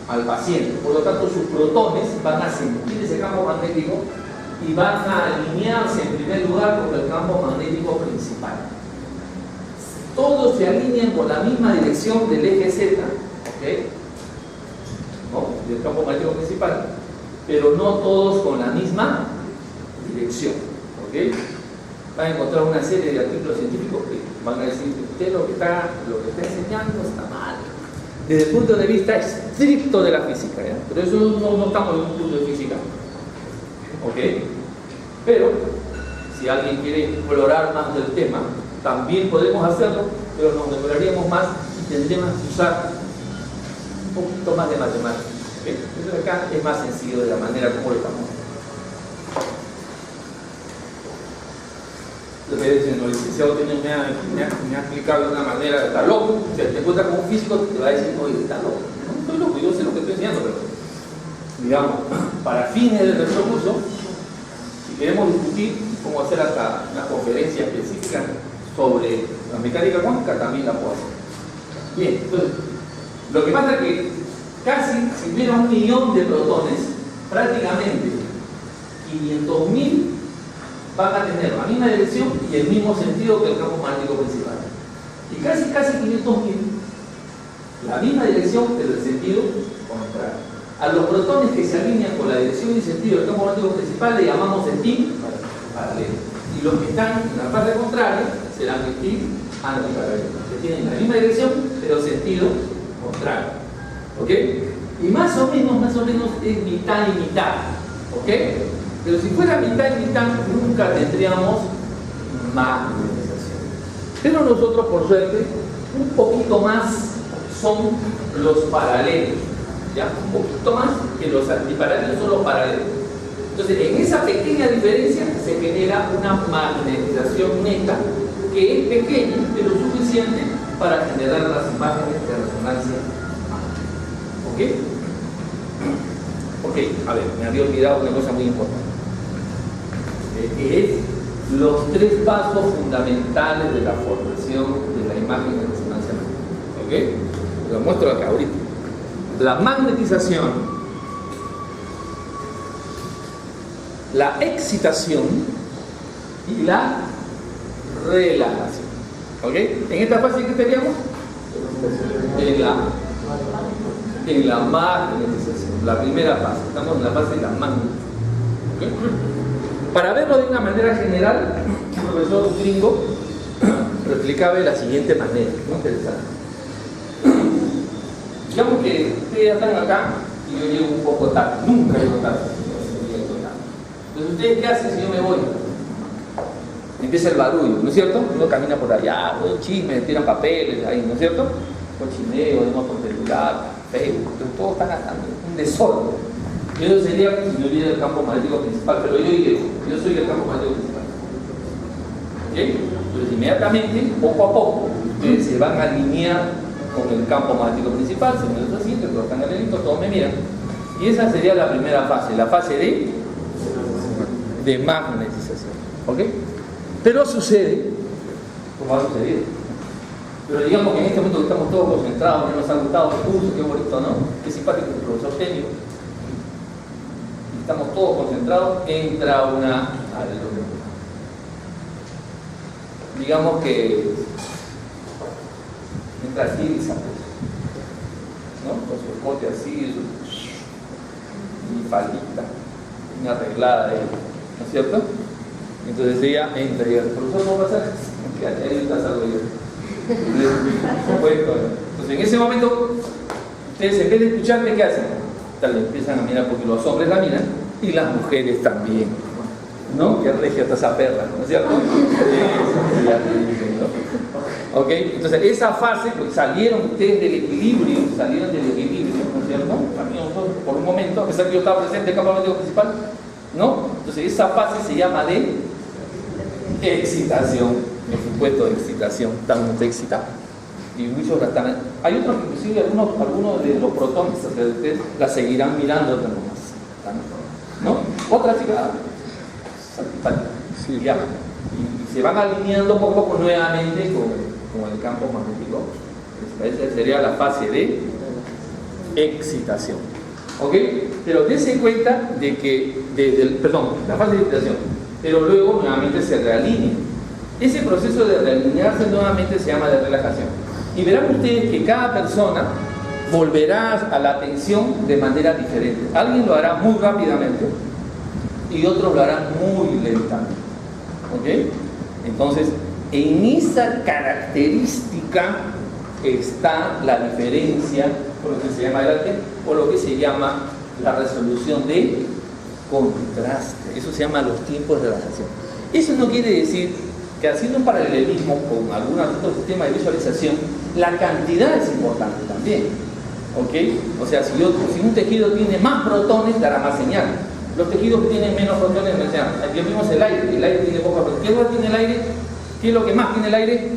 al paciente, por lo tanto sus protones van a sentir ese campo magnético y van a alinearse en primer lugar con el campo magnético principal. Todos se alinean con la misma dirección del eje Z, ¿ok? ¿No? Del campo magnético principal, pero no todos con la misma dirección, ¿ok? Van a encontrar una serie de artículos científicos que van a decir que usted lo que está enseñando está mal desde el punto de vista estricto de la física, ¿ya? Pero eso no estamos en un punto de física, ¿ok? Pero si alguien quiere explorar más del tema, también podemos hacerlo, pero nos demoraríamos más y tendríamos que usar un poquito más de matemáticas, ¿ok? Entonces acá es más sencillo de la manera como lo estamos. Lo que dicen, el licenciado me ha explicado de una manera, está loco. Si te encuentras con un físico, te va a decir, oye, está loco. No estoy loco, yo sé lo que estoy enseñando, pero digamos, para fines de nuestro curso, si queremos discutir cómo hacer hasta una conferencia específica sobre la mecánica cuántica, también la puedo hacer. Bien, entonces, lo que pasa es que casi, si hubiera 1 millón de protones, prácticamente 500.000 van a tener la misma dirección y el mismo sentido que el campo magnético principal. Y casi 500.000 la misma dirección pero el sentido contrario. A los protones que se alinean con la dirección y sentido del campo magnético principal le llamamos spin paralelo. Y los que están en la parte contraria serán spin antiparalelo, que tienen la misma dirección pero sentido contrario. ¿Ok? Y más o menos es mitad y mitad. ¿Ok? Pero si fuera mitad y mitad, nunca tendríamos magnetización. Pero nosotros, por suerte, un poquito más son los paralelos. ¿Ya? Un poquito más que los antiparalelos son los paralelos. Entonces, en esa pequeña diferencia se genera una magnetización neta que es pequeña, pero suficiente para generar las imágenes de resonancia. ¿Ok? Ok, a ver, me había olvidado una cosa muy importante. Que es los 3 pasos fundamentales de la formación de la imagen de resonancia magnética. ¿Ok? Lo muestro acá ahorita. La magnetización, la excitación y la relajación. ¿Ok? En esta fase, ¿qué estaríamos? En la magnetización, la primera fase. Estamos en la fase de la magnetización. ¿Ok? Para verlo de una manera general, un profesor gringo lo explicaba de la siguiente manera, muy interesante. Digamos que ustedes ya están acá y yo llego un poco tarde, nunca llego tarde. Entonces, ¿ustedes qué hacen si yo me voy? Empieza el barullo, ¿no es cierto? Uno camina por allá, un chisme, tiran papeles ahí, ¿no es cierto? Cochineo, de moto celular, Facebook, todos están gastando, un desorden. Eso sería si no hubiera el campo magnético principal, pero yo soy el campo magnético principal. ¿Ok? Entonces inmediatamente, poco a poco, ustedes se van a alinear con el campo magnético principal, se me sienten, todos están alenitos, todos me miran. Y esa sería la primera fase, la fase de magnetización. ¿Ok? Pero sucede, como ha sucedido. Pero digamos que en este momento que estamos todos concentrados, que nos ha gustado el curso, qué bonito, ¿no? Qué simpático el profesor Tenio. Estamos todos concentrados, entra una alumna. Digamos que entra así, ¿no? Con su escote así, y faldita, una arreglada ahí, ¿no es cierto? Entonces ella entra y el profesor no va a pasar, ahí está salvo yo. Entonces en ese momento, ustedes en vez de escucharme, ¿qué hacen? Tal vez empiezan a mirar porque los hombres la miran y las mujeres también, ¿no? Que regia está esa perra, ¿no es cierto? ya te dicen, ¿no? ¿Ok? Entonces, esa fase, pues salieron ustedes del equilibrio, ¿no es cierto? También nosotros, por un momento, a pesar que yo estaba presente en el campamento principal, ¿no? Entonces, esa fase se llama de excitación, por supuesto, de excitación. Estamos excitados. Y muchos la están. Hay otros que, inclusive, algunos de los protones, o sea, ustedes la seguirán mirando nomás, ¿no? Otra chica, sí, ya. Y se van alineando poco a poco nuevamente con el campo magnético. Esa sería la fase de excitación. ¿Ok? Pero dése cuenta de que, la fase de excitación, pero luego nuevamente se realinea. Ese proceso de realinearse nuevamente se llama de relajación. Y verán ustedes que cada persona volverá a la atención de manera diferente. Alguien lo hará muy rápidamente y otros lo harán muy lentamente. ¿Ok? Entonces, en esa característica está la diferencia, por lo que se llama el arte, o lo que se llama la resolución de contraste. Eso se llama los tiempos de relajación. Eso no quiere decir que, haciendo un paralelismo con algún otro sistema de visualización, la cantidad es importante también. ¿Ok? O sea, si un tejido tiene más protones, dará más señal. Los tejidos que tienen menos protones, o sea, aquí vimos el aire tiene poca protones. ¿Qué es lo que tiene el aire? ¿Qué es lo que más tiene el aire?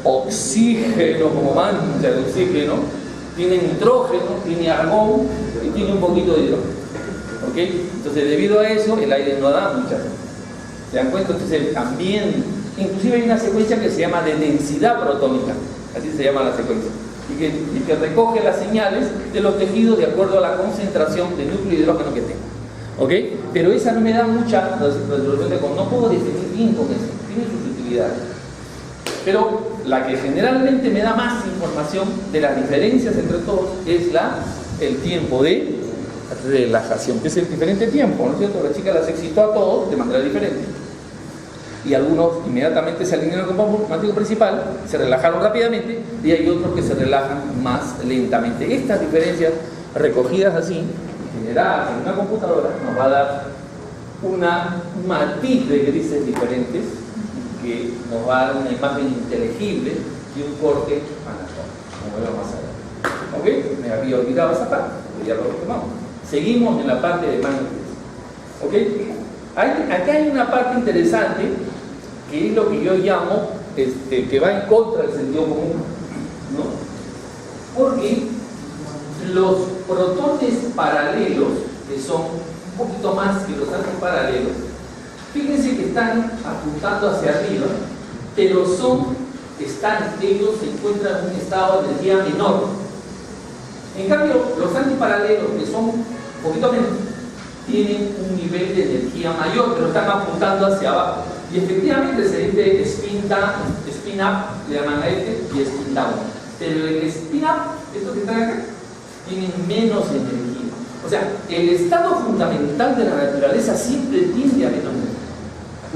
Oxígeno, como mancha de oxígeno. Tiene nitrógeno, tiene argón y tiene un poquito de hidrógeno. ¿Ok? Entonces, debido a eso, el aire no da mucha. ¿Se dan cuenta? Entonces, también, inclusive hay una secuencia que se llama de densidad protónica, así se llama la secuencia, y que recoge las señales de los tejidos de acuerdo a la concentración de núcleo de hidrógeno que tenga. ¿Ok? Pero esa no me da mucha resolución de no puedo definir bien con eso, tiene sus utilidades. Pero la que generalmente me da más información de las diferencias entre todos es el tiempo de relajación, que es el diferente tiempo, ¿no es cierto? La chica las excitó a todos de manera diferente. Y algunos inmediatamente se alinearon con el campo magnético principal, se relajaron rápidamente, y hay otros que se relajan más lentamente. Estas diferencias recogidas así, generadas en una computadora, nos va a dar un matiz de grises diferentes, que nos va a dar una imagen inteligible y un corte anatómico, como vemos más allá. ¿Ok? Me había olvidado esa parte, pero ya lo retomamos. Seguimos en la parte de magnetismo. ¿Ok? Acá hay una parte interesante, que es lo que yo llamo, que va en contra del sentido común, ¿no? Porque los protones paralelos, que son un poquito más que los antiparalelos, fíjense que están apuntando hacia arriba, pero ellos se encuentran en un estado de energía menor. En cambio, los antiparalelos, que son un poquito menos, tienen un nivel de energía mayor, pero están apuntando hacia abajo. Y efectivamente se dice spin up, le llaman a y spin down. Pero el spin up, estos que están acá, tienen menos energía. O sea, el estado fundamental de la naturaleza siempre tiende a menos energía.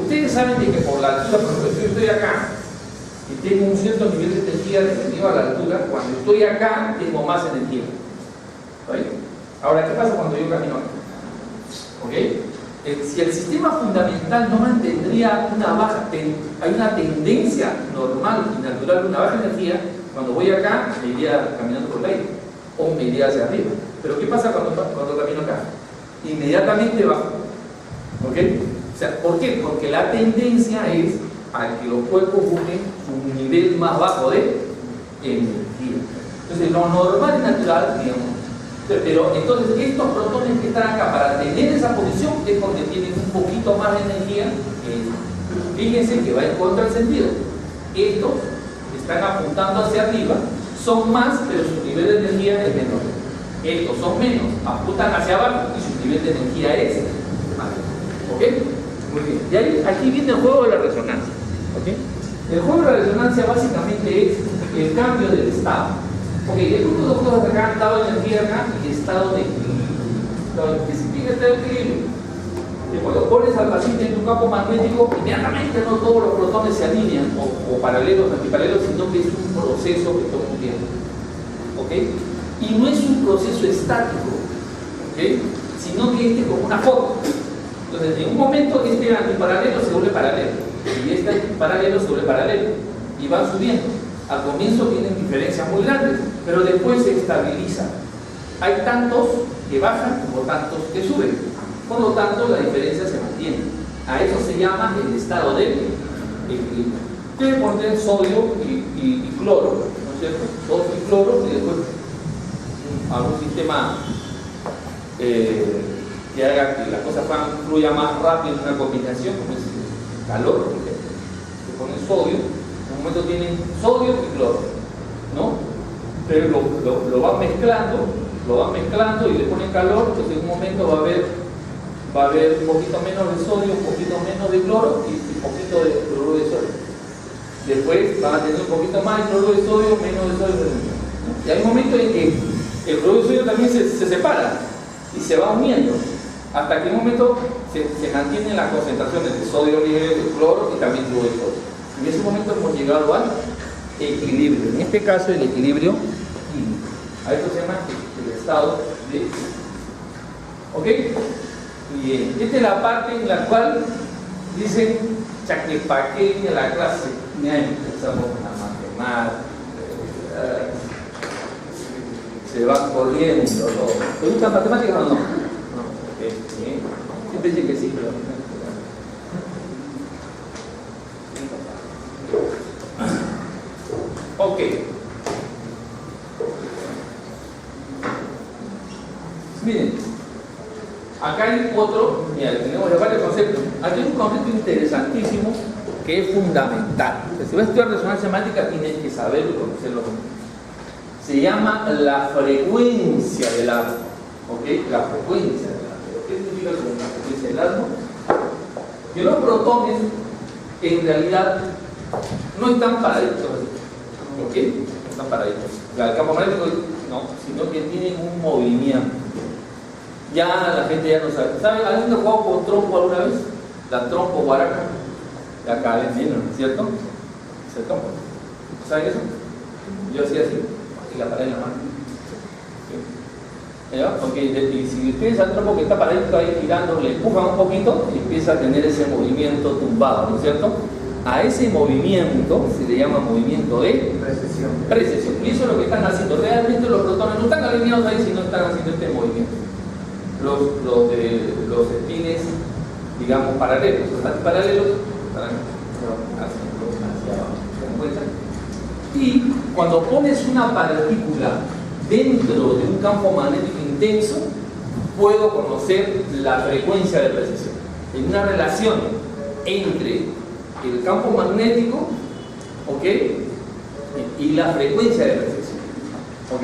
Ustedes saben de que por la altura, por ejemplo, yo estoy acá y tengo un cierto nivel de energía relativo a la altura. Cuando estoy acá, tengo más energía. ¿Vale? Ahora, ¿qué pasa cuando yo camino acá? ¿Ok? Si el sistema fundamental no mantendría una baja, hay una tendencia normal y natural de una baja energía, cuando voy acá me iría caminando por el aire o me iría hacia arriba. Pero ¿qué pasa cuando camino acá? Inmediatamente bajo. ¿Ok? O sea, ¿por qué? Porque la tendencia es a que los cuerpos busquen un nivel más bajo de energía. Entonces, lo normal y natural, digamos. Pero entonces estos protones que están acá para tener esa posición es porque tienen un poquito más de energía. Fíjense que va en contra del sentido. Estos están apuntando hacia arriba, son más, pero su nivel de energía es menor. Estos son menos, apuntan hacia abajo y su nivel de energía es mayor. ¿Ok? Muy bien. Y ahí, aquí viene el juego de la resonancia. ¿Ok? El juego de la resonancia básicamente es el cambio del estado. Ok, hay unos dos cosas acá, estado de energía acá y estado de equilibrio. ¿Qué significa estado de equilibrio? Que cuando pones al paciente en tu campo magnético, inmediatamente no todos los protones se alinean, o paralelos, antiparalelos, sino que es un proceso que toma un tiempo. ¿Ok? Y no es un proceso estático, ¿ok? Sino que como una foto. Entonces, en un momento este antiparalelo se vuelve paralelo. y esta es paralelo sobre paralelo, y van subiendo. Al comienzo tienen diferencias muy grandes, pero después se estabiliza. Hay tantos que bajan como tantos que suben. Por lo tanto, la diferencia se mantiene. A eso se llama el estado de equilibrio. Ustedes ponen sodio y cloro, ¿no es cierto? Sodio y cloro, y después algún sistema que haga que la cosa fluya más rápido en una combinación, como es el calor, por ejemplo. Se pone sodio, en un momento tienen sodio y cloro, ¿no? Pero lo van mezclando y le ponen calor, entonces en un momento va a haber un poquito menos de sodio, un poquito menos de cloro y un poquito de cloruro de sodio. Después van a tener un poquito más de cloruro de sodio, menos de sodio. Y hay un momento en que el cloruro de sodio también se separa y se va uniendo, hasta que en un momento se mantienen las concentraciones de sodio libre, de cloro y también cloruro de sodio. En ese momento hemos llegado al equilibrio. En este caso, el equilibrio químico. A esto se llama el estado de equilibrio. ¿Ok? Bien. Esta es la parte en la cual dicen, chaquepaque de la clase. Ya empezamos a matemáticas. Se van corriendo todo. ¿Te gustan matemáticas o no? No. Okay. Bien. Siempre dicen que sí, pero ok. Miren, acá hay otro, mira, tenemos varios conceptos. Aquí hay un concepto interesantísimo que es fundamental. Si vas a estudiar resonancia semántica, tienes que saberlo y conocerlo. Se llama la frecuencia del átomo. ¿Ok? La frecuencia del átomo. ¿Qué significa la frecuencia del átomo? Que los protones, en realidad, no están paraditos. ¿Ok? No están paraditos. O sea, el campo magnético no, sino que tienen un movimiento. Ya la gente ya no sabe. ¿Saben? ¿Alguien ha jugado con trompo alguna vez? La trompo guaraca. De acá ven bien, ¿no es cierto? Es el trompo. ¿Saben eso? Yo hacía así. Y la paré en la mano. ¿Ya? Okay. Y si ustedes al trompo que está paradito ahí girando, le empujan un poquito y empieza a tener ese movimiento tumbado, ¿no es cierto? A ese movimiento se le llama movimiento de precesión. Y eso es lo que están haciendo. Realmente los protones no están alineados ahí, sino están haciendo este movimiento. Los espines, digamos, paralelos. Los antiparalelos están hacia abajo. ¿Se dan cuenta? Y cuando pones una partícula dentro de un campo magnético intenso, puedo conocer la frecuencia de precesión. En una relación entre el campo magnético, ¿ok?, y la frecuencia de precesión, ¿ok?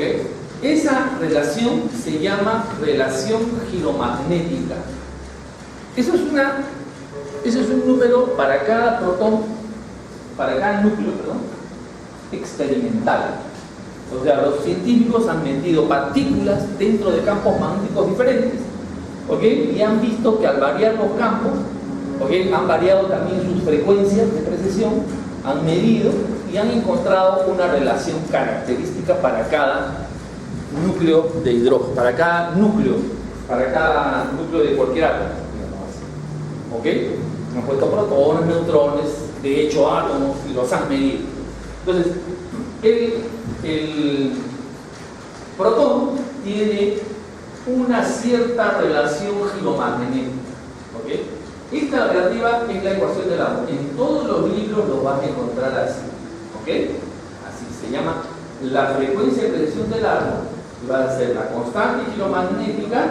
Esa relación se llama relación giromagnética. Eso es un número para cada protón, para cada núcleo, perdón, experimental. O sea, los científicos han metido partículas dentro de campos magnéticos diferentes, ¿ok? Y han visto que al variar los campos, ¿ok?, han variado también sus frecuencias de precesión, han medido y han encontrado una relación característica para cada núcleo de hidrógeno, para cada núcleo de cualquier átomo, ¿ok? Han puesto protones, neutrones, de hecho átomos, y los han medido. Entonces, el protón tiene una cierta relación giromagnética, ¿ok? Esta relativa es la ecuación del átomo. En todos los libros lo vas a encontrar así, ¿ok? Así se llama la frecuencia de precesión del átomo. Va a ser la constante giromagnética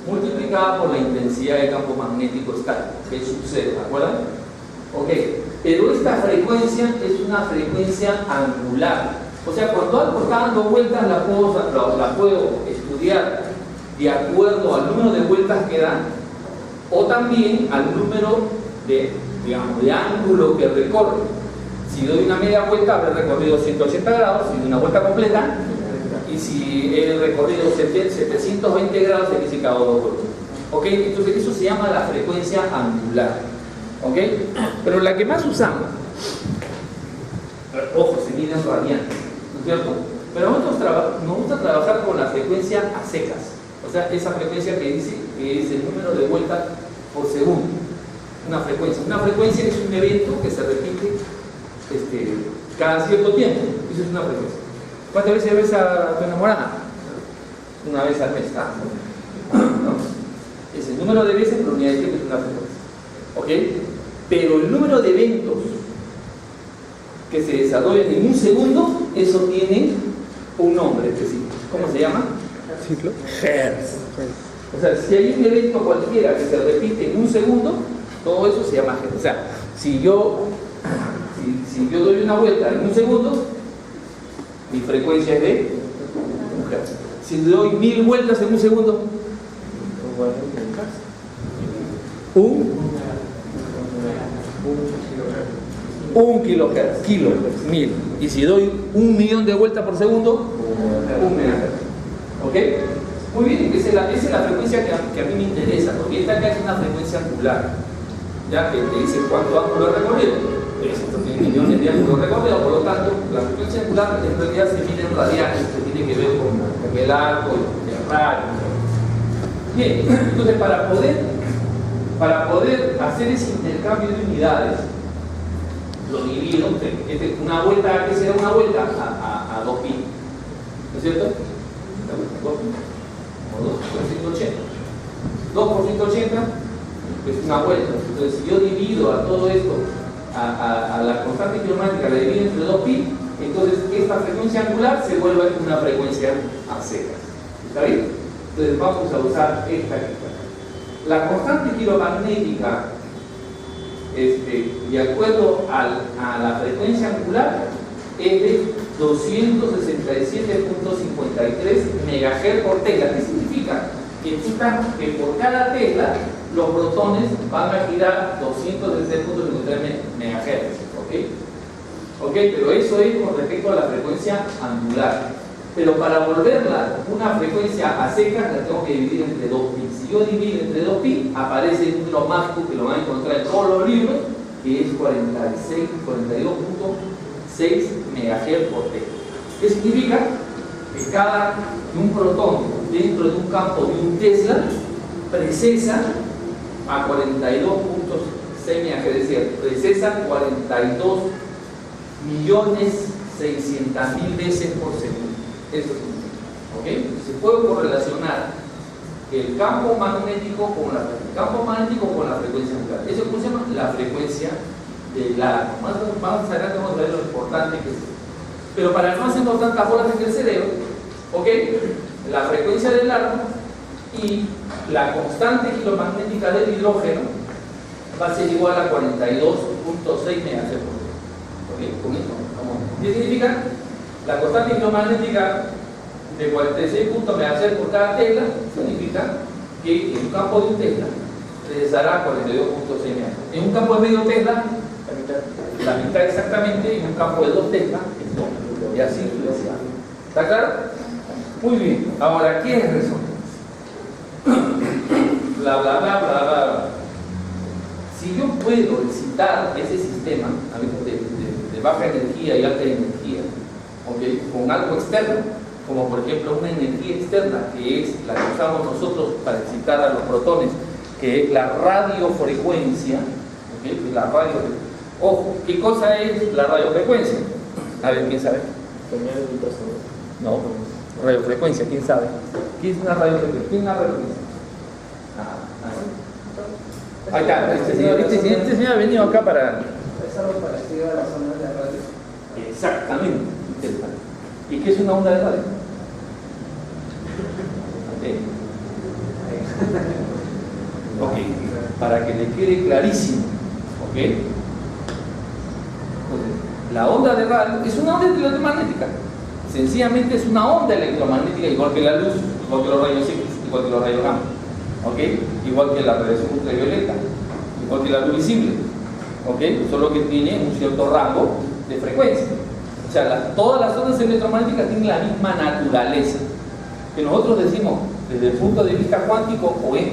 multiplicada por la intensidad de campo magnético estático, que sucede, ¿de acuerdo? Ok, pero esta frecuencia es una frecuencia angular. O sea, cuando algo está dando vueltas, la puedo estudiar de acuerdo al número de vueltas que da, o también al número de ángulo que recorre. Si doy una media vuelta, habré recorrido 180 grados, si doy una vuelta completa, y si he recorrido 720 grados, se dice cada 2 vueltas. ¿Ok? Entonces eso se llama la frecuencia angular. ¿Ok? Pero la que más usamos, ojo, se miden radianes, ¿no es cierto? Pero nosotros nos gusta trabajar con la frecuencia a secas. O sea, esa frecuencia que dice que es el número de vueltas por segundo. Una frecuencia. Una frecuencia es un evento que se repite cada cierto tiempo. Eso es una frecuencia. ¿Cuántas veces ves a tu enamorada? Una vez al mes. ¿No? Es el número de veces por unidad de tiempo, es una frecuencia. ¿Ok? Pero el número de eventos que se desarrollan en un segundo, eso tiene un nombre específico. ¿Cómo se llama? ¿Ciclo? Hertz. O sea, si hay un evento cualquiera que se repite en un segundo, todo eso se llama hertz. O sea, si yo doy una vuelta en un segundo, mi frecuencia es de un hertz. Si doy 1000 vueltas en un segundo, un kilohertz, 1000. Y si doy 1.000.000 de vueltas por segundo, 1 megahertz. ¿Ok? Muy bien, esa es la frecuencia que a mí me interesa, porque esta acá es una frecuencia angular, ya que te dice cuánto ángulo recorrido. Esto tiene millones de ángulos recorridos, por lo tanto, la frecuencia angular en realidad se mide en radianes, que tiene que ver con el arco, el radio. Bien, entonces para poder hacer ese intercambio de unidades, lo divido, una vuelta, que será una vuelta a 2pi, ¿no es cierto? 2pi. O 2 por 180. 2 por 180 es una vuelta. Entonces, si yo divido a todo esto, a la constante kilométrica, la divido entre 2pi, entonces esta frecuencia angular se vuelve una frecuencia a secas. ¿Está bien? Entonces, vamos a usar esta aquí. La constante kilomagnética, de acuerdo a la frecuencia angular, es de 267.53 MHz por tesla. ¿Qué significa? Que por cada tesla los protones van a girar 266.53 MHz. ¿Ok? Pero eso es con respecto a la frecuencia angular. Pero para volverla una frecuencia a secas la tengo que dividir entre 2pi. Si yo divido entre 2pi, aparece un número mágico que lo van a encontrar en todos los libros, que es 42.6 MHz por tesla. ¿Qué significa? Que un protón dentro de un campo de un tesla precesa a 42.6 MHz, es decir, precesa 42.600.000 veces por segundo. Eso significa. ¿Ok? Se puede correlacionar el campo magnético con la frecuencia angular. Eso es como se llama la frecuencia del arco. Vamos a ver lo importante que es. Pero para no hacernos tantas bolas en el cerebro, ¿ok? La frecuencia del arco y la constante kilomagnética del hidrógeno va a ser igual a 42.6 MHz. ¿Ok? ¿Con esto? ¿Qué significa? La constante kilomagnética de 46 MHz por cada tesla significa que en un campo de un tesla regresará 42.6 MHz. En un campo de medio tesla, la mitad exactamente, en un campo de 2 tesla, y así sucesivamente. ¿Está claro? Muy bien. Ahora, ¿qué es resonancia? Bla, bla, bla, bla, bla. Si yo puedo excitar ese sistema de baja energía y alta energía, ¿okay?, con algo externo, como por ejemplo una energía externa que es la que usamos nosotros para excitar a los protones, que es la radiofrecuencia, ¿okay?, la radiofrecuencia. Ojo, ¿qué cosa es la radiofrecuencia? A ver, ¿quién sabe? No, radiofrecuencia, ¿quién sabe? ¿Qué es una radiofrecuencia? ¿Qué es una radiofrecuencia? Ahí está, este señor ha venido acá para... Es algo parecido a las ondas de radio. Exactamente. ¿Y qué es una onda de radio? Ok, para que le quede clarísimo, ¿ok? Entonces, la onda de radio es una onda electromagnética. Sencillamente es una onda electromagnética, igual que la luz, igual que los rayos X, igual que los rayos gamma, ¿ok? Igual que la radiación ultravioleta, igual que la luz visible, ¿ok? Solo que tiene un cierto rango de frecuencia. O sea, todas las ondas electromagnéticas tienen la misma naturaleza. Que nosotros decimos, desde el punto de vista cuántico, o es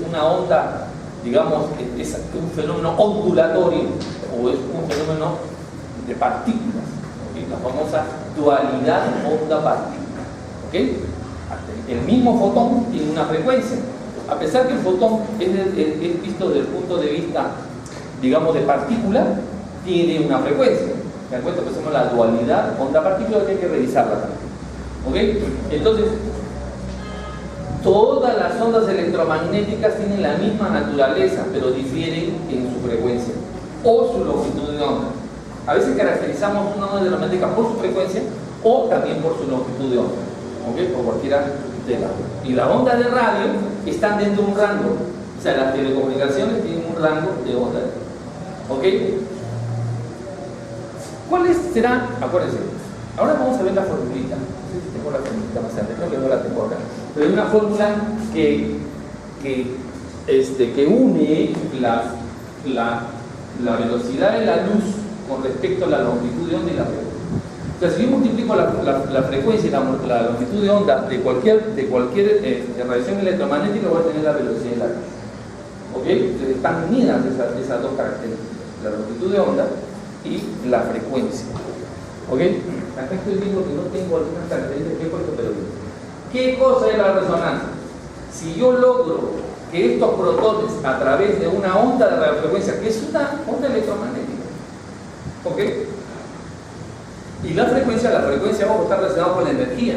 una onda, digamos, es un fenómeno ondulatorio, o es un fenómeno de partículas, ¿okay? La famosa dualidad onda-partícula, ¿okay? El mismo fotón tiene una frecuencia. a pesar que el fotón es visto desde el punto de vista, digamos, de partícula, tiene una frecuencia. ¿Se dan cuenta? Pues hacemos la dualidad onda-partícula, que hay que revisarla también. ¿Ok? Entonces, todas las ondas electromagnéticas tienen la misma naturaleza, pero difieren en su frecuencia o su longitud de onda. A veces caracterizamos una onda electromagnética por su frecuencia o también por su longitud de onda. ¿Ok? Por cualquiera de las dos. Y las ondas de radio están dentro de un rango. O sea, las telecomunicaciones tienen un rango de onda. ¿Ok? ¿Cuáles serán? Acuérdense. Ahora vamos a ver la formulita. No sé si tengo la formulita más adelante, creo que no la tengo acá. Pero hay una fórmula que une la velocidad de la luz con respecto a la longitud de onda y la frecuencia. O sea, si yo multiplico la frecuencia y la longitud de onda de cualquier radiación electromagnética, voy a tener la velocidad de la luz. ¿Ok? Entonces están unidas esas dos características, la longitud de onda y la frecuencia. ¿Ok? Acá estoy viendo que no tengo algunas características que he puesto, pero bien. ¿Qué cosa es la resonancia? Si yo logro que estos protones a través de una onda de radiofrecuencia, que es una onda electromagnética, ¿ok? Y la frecuencia vamos a estar relacionado con la energía.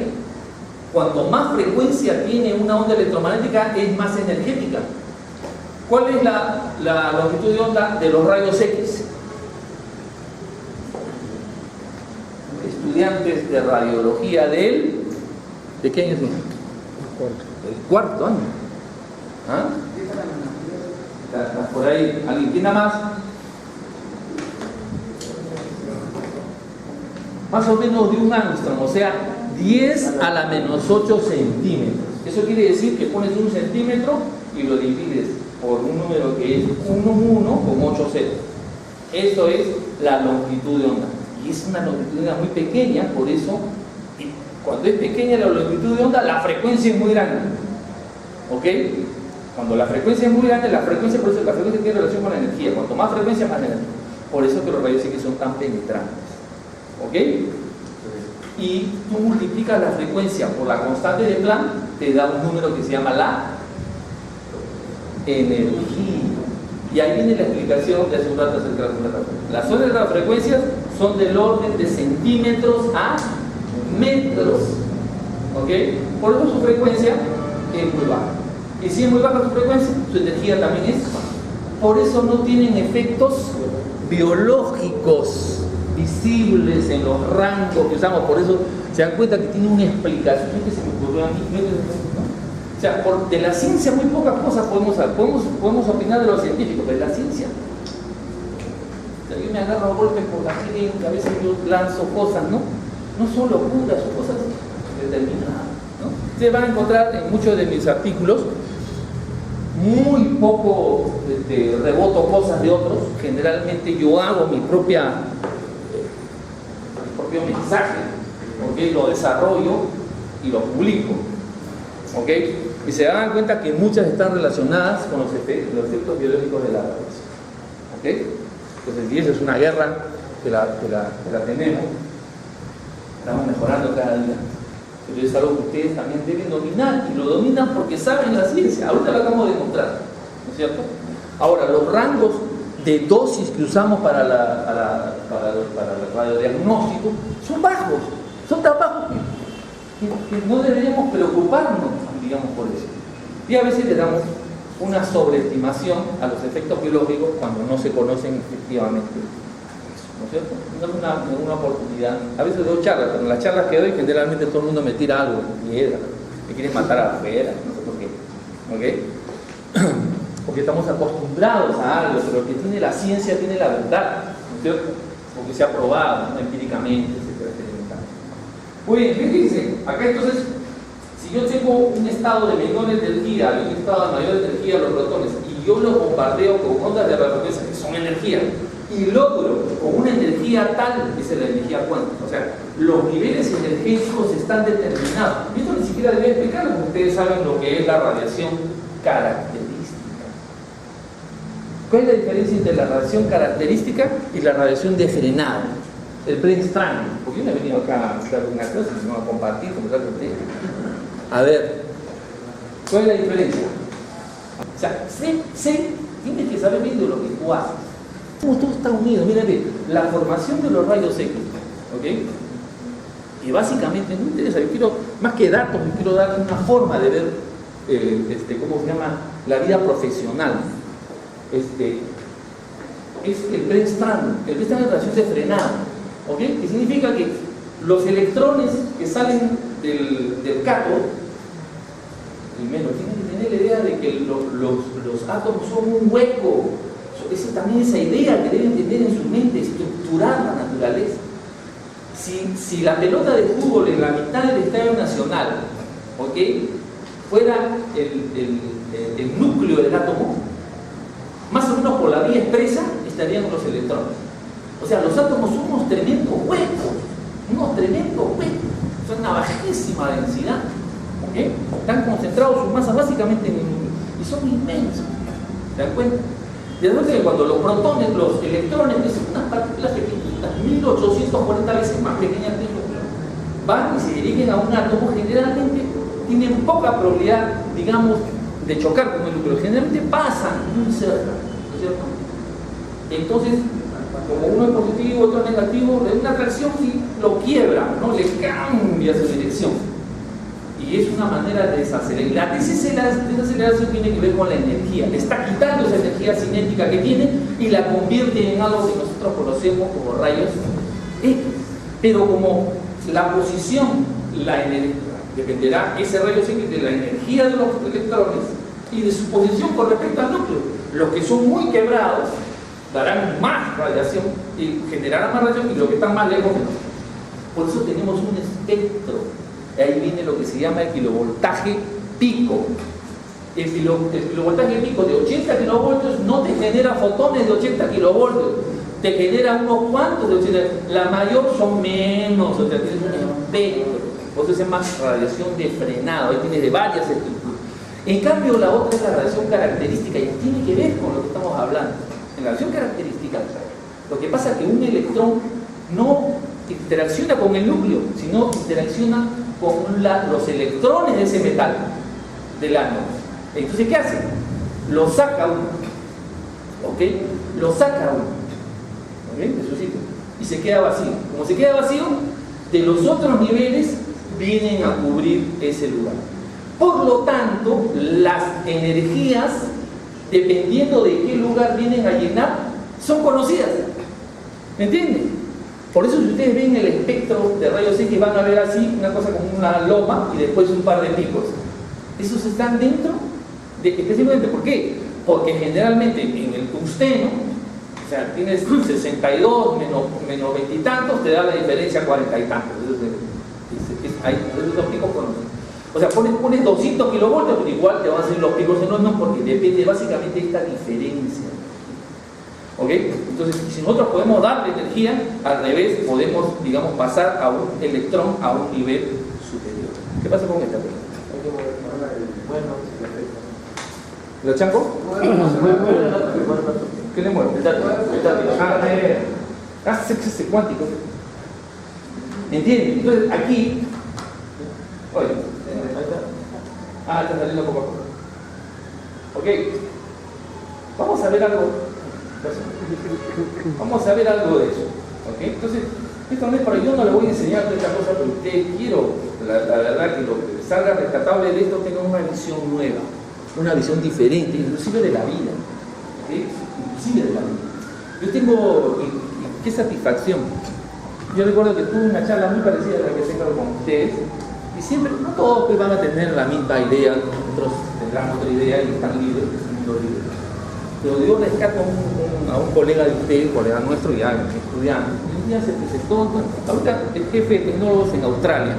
Cuanto más frecuencia tiene una onda electromagnética, es más energética. ¿Cuál es la longitud de onda de los rayos X? Estudiantes de radiología ¿de qué año son? El cuarto año. ¿Ah? ¿Estás por ahí? ¿Alguien tiene más? Más o menos de un ángstrom, o sea, 10 a la menos 8 centímetros. Eso quiere decir que pones 1 centímetro y lo divides por un número que es 1 con 8 ceros. Eso es la longitud de onda. Y es una longitud de onda muy pequeña, por eso, cuando es pequeña la longitud de onda, la frecuencia es muy grande. ¿Ok? Cuando la frecuencia es muy grande, por eso la frecuencia tiene relación con la energía. Cuanto más frecuencia, más energía. Por eso que los rayos X son tan penetrantes. ¿Ok? Y tú multiplicas la frecuencia por la constante de Planck, te da un número que se llama la energía. Y ahí viene la explicación de hace un rato acerca de la frecuencia. Las ondas de las frecuencias son del orden de centímetros a metros. ¿Ok? Por eso su frecuencia es muy baja. Y si es muy baja su frecuencia, su energía también es baja. Por eso no tienen efectos biológicos visibles en los rangos que usamos. Por eso se dan cuenta que tiene una explicación que se me ocurrió a mí. O sea, de la ciencia muy pocas cosas podemos opinar de los científicos, de la ciencia. O sea, yo me agarro a golpes por la gente, a veces yo lanzo cosas, ¿no? No son locuras, son cosas determinadas, ¿no? Ustedes van a encontrar en muchos de mis artículos muy poco reboto cosas de otros. Generalmente yo hago mi propio mensaje, ¿ok? Lo desarrollo y lo publico, ¿ok? Y se dan cuenta que muchas están relacionadas con los efectos biológicos de la radiación, ¿ok? Entonces, y esa es una guerra que la tenemos, estamos mejorando cada día, pero es algo que ustedes también deben dominar, y lo dominan porque saben la ciencia. Ahorita lo acabamos de demostrar, ¿no es cierto? Ahora, los rangos de dosis que usamos para el radiodiagnóstico son bajos, son tan bajos que no deberíamos preocuparnos, digamos, por eso. Y a veces le damos una sobreestimación a los efectos biológicos cuando no se conocen efectivamente, ¿no es cierto? No es una oportunidad. A veces doy charlas, pero en las charlas que doy generalmente todo el mundo me tira algo, piedra, me quieren matar afuera, no sé por qué, ¿ok? Porque estamos acostumbrados a algo, pero lo que tiene la ciencia tiene la verdad, ¿no es cierto? Porque se ha probado, ¿no? Empíricamente, etcétera, etcétera. Muy bien, fíjense, acá entonces, si yo tengo un estado de menores de energía y un estado de mayor energía, los protones, y yo los bombardeo con ondas de radiofrecuencia que son energía, y logro con una energía tal, esa es la energía cuántica, o sea, los niveles energéticos están determinados. Y esto ni siquiera debería explicarlo, porque ustedes saben lo que es la radiación característica. ¿Cuál es la diferencia entre la radiación característica y la radiación de frenado? El brainstorming, porque yo no he venido acá a hacer una cosa, sino a compartir, conversar con ustedes. A ver, ¿cuál es la diferencia? O sea, tienes que saber bien de lo que tú haces. Como todo está unido, mira, la formación de los rayos X, ¿ok? Y básicamente no me interesa, yo quiero, más que datos, yo quiero dar una forma de ver, ¿cómo se llama? La vida profesional. Es el brainstorm. El brainstorm es relación de frenado, ¿ok? Que significa que los electrones que salen del cátodo, primero, tienen que tener la idea de que los átomos son un hueco. También esa idea que deben tener en su mente, estructurar la naturaleza. Si la pelota de fútbol en la mitad del Estadio Nacional, ¿ok?, fuera el núcleo del átomo, más o menos por la vía expresa estarían los electrones. O sea, los átomos son unos tremendos huecos, son una bajísima densidad, ¿ok? Están concentrados su masa básicamente en el núcleo y son inmensos. ¿Se dan cuenta? De verdad que cuando los protones, los electrones, que son unas partículas pequeñitas, 1840 veces más pequeñas que el núcleo, van y se dirigen a un átomo, generalmente tienen poca probabilidad, digamos, de chocar con el núcleo. Generalmente pasan muy cerca, ¿no es cierto? Entonces, como uno es positivo, otro es negativo, de una atracción sí lo quiebra, ¿no? Le cambia su dirección. Y es una manera de desacelerar. La desaceleración tiene que ver con la energía. Le está quitando esa energía cinética que tiene y la convierte en algo que nosotros conocemos como rayos X. Pero como la posición, dependerá ese rayo X de la energía de los electrones y de su posición con respecto al núcleo. Los que son muy quebrados darán más radiación y generarán más radiación, y los que están más lejos menos. Por eso tenemos un espectro. Ahí viene lo que se llama el kilovoltaje pico. El kilovoltaje pico de 80 kilovoltios no te genera fotones de 80 kilovoltios, te genera unos cuantos de 80. La mayor son menos, o sea, tienes un espectro. Por eso se llama radiación de frenado, ahí tienes de varias estructuras. En cambio, la otra es la radiación característica y tiene que ver con lo que estamos hablando. En la radiación característica, lo que pasa es que un electrón no interacciona con el núcleo, sino interacciona con los electrones de ese metal del átomo. Entonces, ¿qué hace? Lo saca uno, ¿ok? Lo saca uno, ¿ok?, de su sitio, y se queda vacío. Como se queda vacío, de los otros niveles vienen a cubrir ese lugar. Por lo tanto, las energías, dependiendo de qué lugar vienen a llenar, son conocidas. ¿Me entienden? Por eso, si ustedes ven el espectro de rayos X, van a ver así una cosa como una loma y después un par de picos. Esos están dentro específicamente. ¿Por qué? Porque generalmente en el tungsteno, o sea, tienes 62 menos 20 y tantos, te da la diferencia 40 y tantos. Esos picos conocidos. O sea, pones 200 kilovoltios, pero igual te van a salir los picos enormes porque depende básicamente de esta diferencia. ¿Ok? Entonces, si nosotros podemos darle energía, al revés, podemos, digamos, pasar a un electrón a un nivel superior. ¿Qué pasa con esta? ¿Lo chanco? ¿Qué le mueve? Hace cuántico. ¿Entienden? Entonces, aquí, oye, está saliendo poco a poco. ¿Ok? Vamos a ver algo. Vamos a ver algo de eso, ¿ok? Entonces, esto no es para yo, no le voy a enseñar toda esta cosa, pero usted quiero, la verdad, que lo que salga rescatable de esto tenga una visión nueva, una visión diferente, inclusive de la vida, ¿ok? Inclusive de la vida. Yo tengo, qué satisfacción. Yo recuerdo que tuve una charla muy parecida a la que tengo con ustedes, y siempre, no todos van a tener la misma idea, otros tendrán otra idea y están libres, son libres. Pero yo rescato a un colega de ustedes, colega nuestro, ya estudiante, y un día se presentó, ahorita el jefe de tecnólogos en Australia,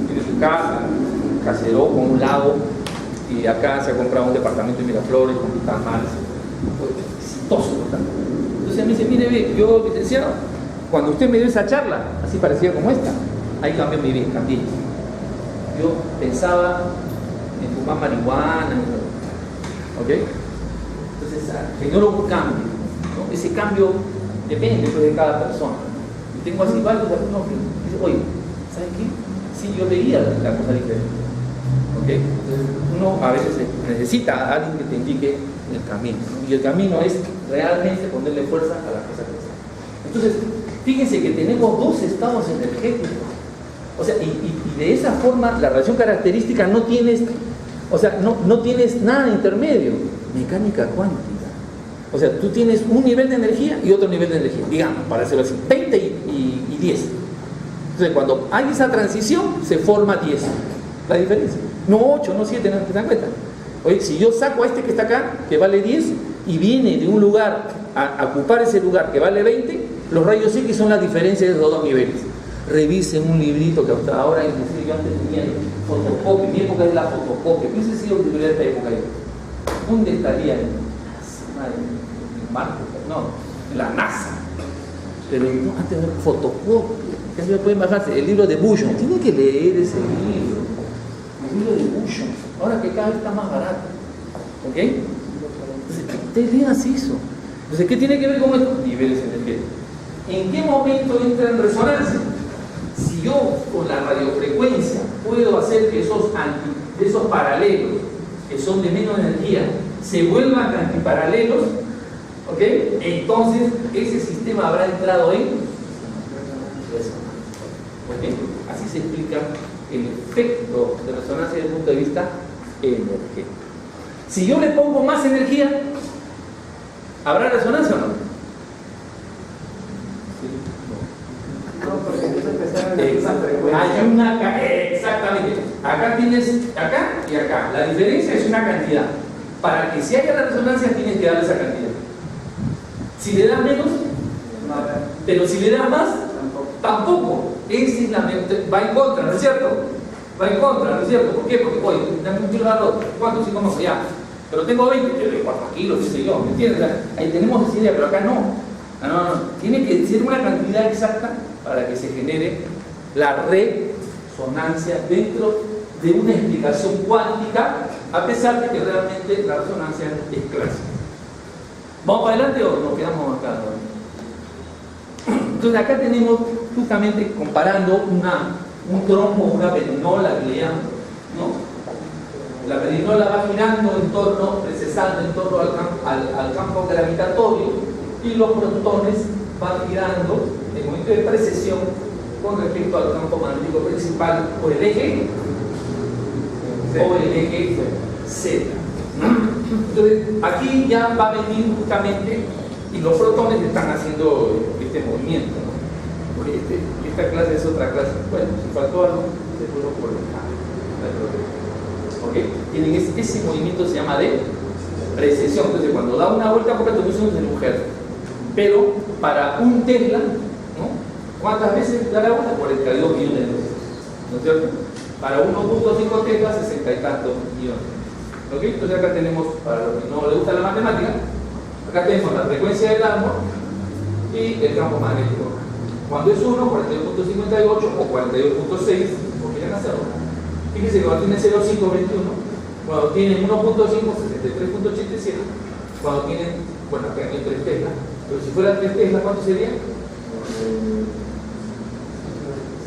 tiene su casa, un caserón con un lago, y acá se ha comprado un departamento en Miraflores con vistas al mar, exitoso total. Entonces a mí dice, mire, ve, yo licenciado, cuando usted me dio esa charla, así parecida como esta, ahí cambió mi vida, cambié. Yo pensaba en fumar marihuana, ¿ok? Entonces genera un cambio, ¿no? Ese cambio depende pues, de cada persona. Y tengo así varios alumnos que dicen, oye, ¿sabes qué? Sí, yo veía la cosa diferente. ¿Okay? Entonces, uno a veces necesita a alguien que te indique el camino, ¿no? Y el camino es realmente ponerle fuerza a las cosas que hacen. Entonces, fíjense que tenemos dos estados energéticos. O sea, y de esa forma la relación característica no tienes, o sea, no tienes nada intermedio. Mecánica cuántica. O sea, tú tienes un nivel de energía y otro nivel de energía, digamos, para hacerlo así, 20 y 10. Entonces, cuando hay esa transición, se forma 10. La diferencia. No 8, no 7, ¿no? ¿Se dan cuenta? Oye, si yo saco a este que está acá, que vale 10, y viene de un lugar a ocupar ese lugar que vale 20, los rayos X son la diferencia de esos dos niveles. Revisen un librito que hasta ahora, inclusive yo antes tenía fotocopia, mi época es la fotocopia. ¿Qué hubiese sido de esta época yo? ¿Dónde estaría? En Marte, no, en la NASA. Pero no, antes de fotocopia, ya pueden bajarse el libro de Bushon. Tienen que leer ese libro, el libro de Bushon. Ahora que cada vez está más barato, ¿ok? Entonces, ustedes lean así eso. Entonces, ¿qué tiene que ver con estos niveles energéticos? ¿En qué momento entra en resonancia? Si yo con la radiofrecuencia puedo hacer que esos paralelos que son de menos energía se vuelvan antiparalelos, ¿ok? Entonces ese sistema habrá entrado en resonancia. ¿Ok? Así se explica el efecto de resonancia desde el punto de vista energético. Si yo le pongo más energía, ¿habrá resonancia o no? Exactamente. Acá tienes, acá y acá. La diferencia es una cantidad. Para que si haya la resonancia tienes que darle esa cantidad. Si le das menos, pero si le das más, tampoco. Esa es la mente, va en contra, ¿no es cierto? Va en contra, ¿no es cierto? ¿Por qué? Porque, oye, dame un kilo de arroz. ¿Cuánto? Sí, como ya. Pero tengo 20, te doy 4 kilos, qué sé yo, ¿me entiendes? Ahí tenemos esa idea, pero acá no. No. Tiene que ser una cantidad exacta para que se genere la resonancia dentro de una explicación cuántica, a pesar de que realmente la resonancia es clásica. ¿Vamos para adelante o nos quedamos acá? Entonces acá tenemos justamente comparando un trombo, una perinola que le llaman, ¿no? La perinola va girando precesando en torno al campo gravitatorio, y los protones van girando en momento de precesión con respecto al campo magnético principal o el eje Z. Entonces aquí ya va a venir justamente, y los protones están haciendo este movimiento, ¿no? Porque esta clase es otra clase. Bueno, si faltó algo, se pudo por ¿ok? Tienen ese movimiento, se llama de precesión. Entonces cuando da una vuelta por tu es en un hertz. Pero para un Tesla, ¿no? ¿Cuántas veces da la vuelta? 42 millones de veces, ¿no es cierto? Para 1.5 Tesla, 60 y tantos millones. ¿Ok? Entonces acá tenemos, para los que no les gusta la matemática, acá tenemos la frecuencia del árbol y el campo magnético. Cuando es 1, 42.58 o 42.6, como quieran hacerlo. Fíjense que cuando tiene 0.521, cuando tienen 1.5, 63.87, cuando tienen, bueno, acá hay 3 Tesla. Pero si fuera 3 Tesla, ¿cuánto sería?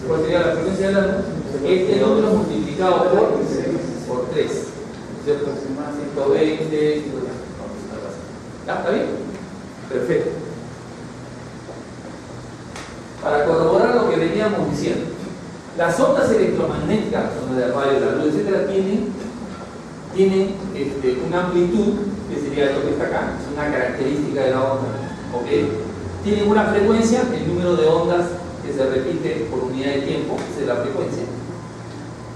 ¿Cuál sería la frecuencia del árbol? Este número multiplicado por 3. ¿Cierto? 120. ¿Ya? ¿Está bien? Perfecto. Para corroborar lo que veníamos diciendo, las ondas electromagnéticas, las ondas de radio, la luz, etcétera, tienen una amplitud, que sería lo que está acá, es una característica de la onda. ¿Okay? Tienen una frecuencia, el número de ondas que se repite por unidad de tiempo, esa es la frecuencia.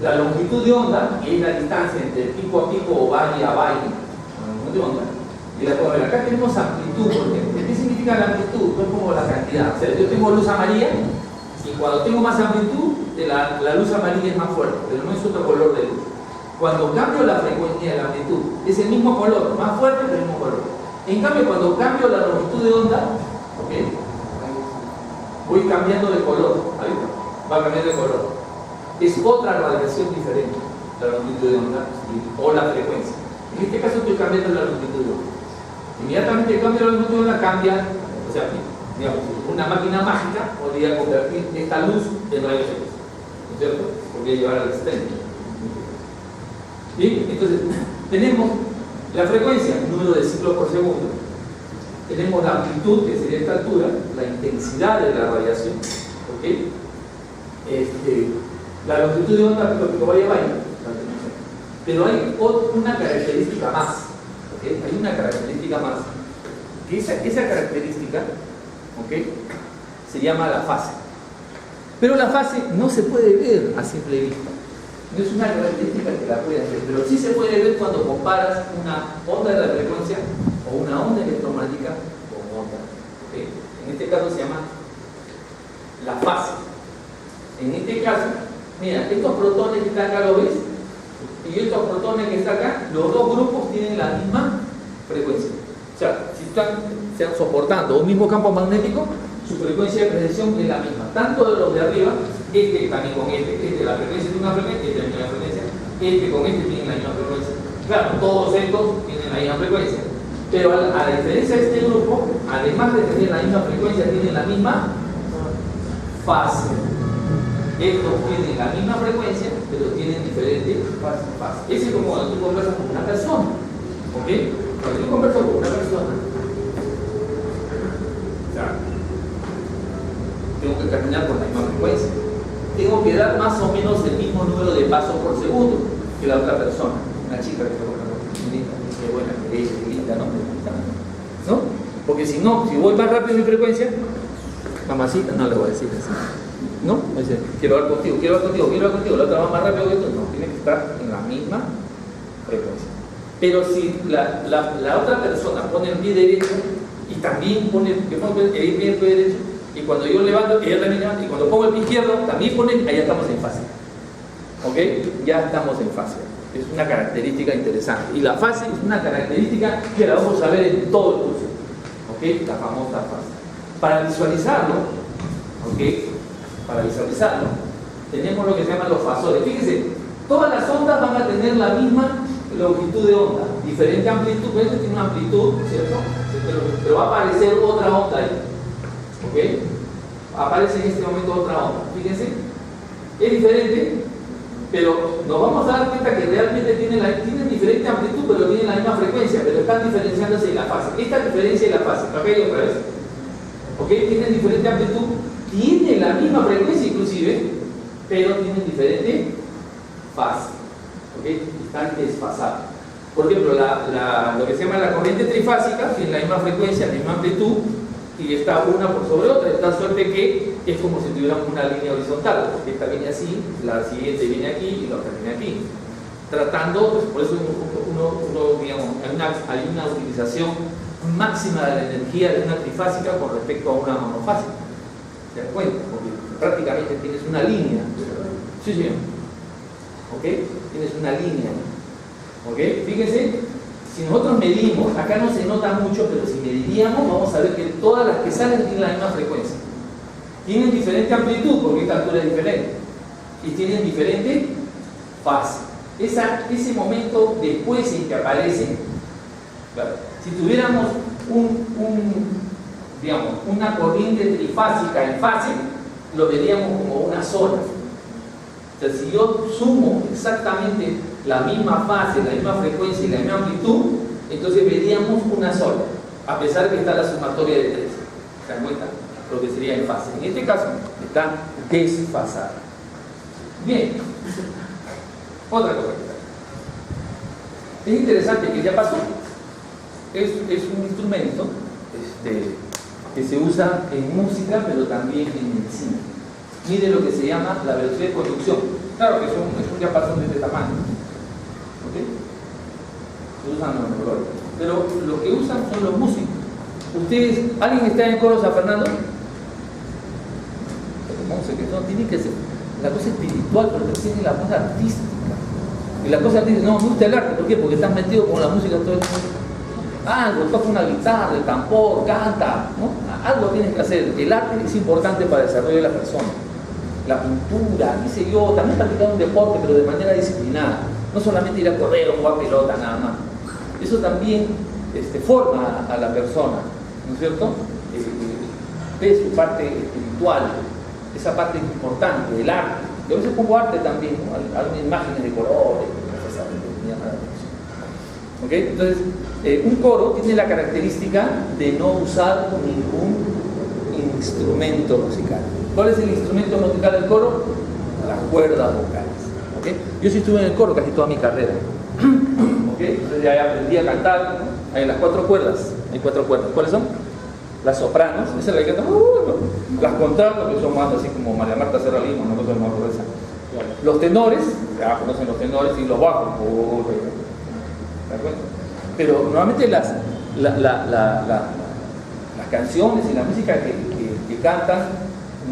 La longitud de onda, que es la distancia entre pico a pico o valle a valle, la longitud de onda. Y acá tenemos amplitud, por ejemplo. ¿Qué significa la amplitud? No es como la cantidad. O sea, yo tengo luz amarilla y cuando tengo más amplitud, la luz amarilla es más fuerte, pero no es otro color de luz. Cuando cambio la frecuencia de la amplitud, es el mismo color, más fuerte, pero el mismo color. En cambio, cuando cambio la longitud de onda, ¿okay? Voy cambiando de color. ¿Ahí? Va cambiando de color. Es otra radiación diferente, la longitud de onda o la frecuencia. En este caso estoy cambiando la longitud de onda. Inmediatamente el cambio de la longitud de onda cambia, o sea, digamos, una máquina mágica podría convertir esta luz en rayos X, ¿no es cierto? Podría llevar al extremo. ¿Sí? Entonces, tenemos la frecuencia, número de ciclos por segundo. Tenemos la amplitud, que sería esta altura, la intensidad de la radiación. ¿Ok? La longitud de onda que vaya a pero hay una característica más. ¿Okay? Hay una característica más. Que esa característica, ¿okay?, se llama la fase. Pero la fase no se puede ver a simple vista. No es una característica que la puedas ver, pero sí se puede ver cuando comparas una onda de frecuencia o una onda electromagnética con otra. ¿Okay? En este caso se llama la fase. En este caso, mira, estos protones que están acá, ¿lo ves? Y estos protones que están acá, los dos grupos tienen la misma frecuencia. O sea, si están soportando un mismo campo magnético, su frecuencia de precesión es la misma. Tanto de los de arriba, también con la frecuencia tiene una frecuencia, tiene la frecuencia, con tienen la misma frecuencia. Claro, todos estos tienen la misma frecuencia. Pero a la diferencia de este grupo, además de tener la misma frecuencia, tienen la misma fase. Estos tienen la misma frecuencia, pero tienen diferentes fases. Ese es como cuando tú conversas con una persona. ¿Ok? Cuando yo converso con una persona, o sea, tengo que caminar con la misma frecuencia. Tengo que dar más o menos el mismo número de pasos por segundo que la otra persona. Una chica que está qué buena, que linda, ¿no? ¿No? Porque si no, si voy más rápido en mi frecuencia, mamacita, no le voy a decir así. ¿No? Dice, quiero hablar contigo, la otra va más rápido que tú. No, tiene que estar en la misma frecuencia. Pero si la otra persona pone el pie derecho y también pone el pie derecho, y cuando yo levanto, ella también levanta, y cuando pongo el pie izquierdo, también pone, ahí ya estamos en fase. ¿Ok? Ya estamos en fase. Es una característica interesante. Y la fase es una característica que la vamos a ver en todo el curso. ¿Ok? La famosa fase. Para visualizarlo, ¿ok?, tenemos lo que se llaman los fasores. Fíjense, todas las ondas van a tener la misma longitud de onda, diferente amplitud, pero esto tiene una amplitud, ¿cierto? Pero va a aparecer otra onda ahí. ¿Ok? Aparece en este momento otra onda. Fíjense, es diferente, pero nos vamos a dar cuenta que realmente tienen diferente amplitud, pero tienen la misma frecuencia, pero están diferenciándose en la fase. Esta diferencia en la fase, acá hay otra vez. ¿Ok? Tienen diferente amplitud, tienen la misma frecuencia inclusive, pero tienen diferente fase. ¿Ok? Están desfasados. Por ejemplo, lo que se llama la corriente trifásica tiene la misma frecuencia, la misma amplitud, y está una por sobre otra, de tal suerte que es como si tuviéramos una línea horizontal, porque esta viene así, la siguiente viene aquí y la otra viene aquí. Tratando, pues por eso digamos, hay una utilización máxima de la energía de una trifásica con respecto a una monofásica. ¿Se dan cuenta? Porque prácticamente tienes una línea. Sí, señor. ¿Ok? Tienes una línea. ¿Ok? Fíjense, si nosotros medimos, acá no se nota mucho, pero si mediríamos, vamos a ver que todas las que salen tienen la misma frecuencia. Tienen diferente amplitud, porque esta altura es diferente. Y tienen diferente fase. Ese momento después en que aparecen, claro, si tuviéramos digamos, una corriente trifásica en fase, lo veríamos como una sola. O sea, si yo sumo exactamente la misma fase, la misma frecuencia y la misma amplitud, entonces veríamos una sola, a pesar que está la sumatoria de 3. ¿Se dan cuenta? Lo que sería en fase. En este caso, está desfasada. Bien. Otra cosa que es interesante, que ya pasó. Es un instrumento que se usa en música, pero también en medicina. Mide lo que se llama la velocidad de conducción. Claro que es un diapasón de este tamaño. ¿Ok? Se usan los colores. Pero lo que usan son los músicos. ¿Ustedes, alguien está en el coro San Fernando? No, tiene que ser la cosa espiritual, pero también tiene la cosa artística. Y la cosa artística, no me gusta el arte, ¿por qué? Porque estás metido con la música todo el tiempo. Algo, toca una guitarra, el tambor, canta, ¿no? Algo tienes que hacer. El arte es importante para el desarrollo de la persona. La pintura, qué sé yo, también practicar un deporte, pero de manera disciplinada. No solamente ir a correr o jugar pelota, nada más. Eso también forma a la persona, ¿no es cierto? Ve su parte espiritual, esa parte importante del arte. Yo a veces pongo arte también, ¿no? Algunas imágenes de colores, ¿Ok? Entonces, un coro tiene la característica de no usar ningún instrumento musical. ¿Cuál es el instrumento musical del coro? Las cuerdas vocales. ¿Okay? Yo sí estuve en el coro casi toda mi carrera. ¿Okay? Entonces ya aprendí a cantar. Hay las 4 cuerdas. Hay 4 cuerdas. ¿Cuáles son? Las sopranos, esa es la que canta. Las contraltos, que son más así como María Marta Serra Lima, nosotros más gruesa. Los tenores, ya conocen los tenores, y los bajos. ¿Te das cuenta? Pero normalmente las canciones y la música que cantan,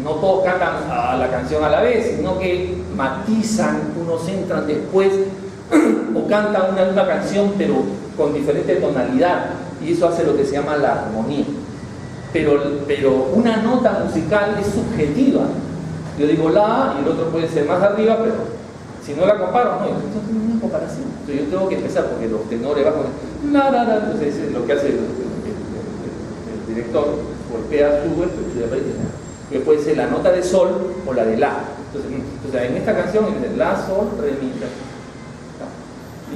no todos cantan a la canción a la vez, sino que matizan, unos entran después o cantan una misma canción pero con diferente tonalidad, y eso hace lo que se llama la armonía. Pero una nota musical es subjetiva. Yo digo la y el otro puede ser más arriba, pero si no la comparo, no tiene una comparación. Entonces yo tengo que empezar porque los tenores bajos, entonces lo que hace el director, golpea, sube, que puede ser la nota de sol o la de la. Entonces en esta canción es la, sol, re, mi, la.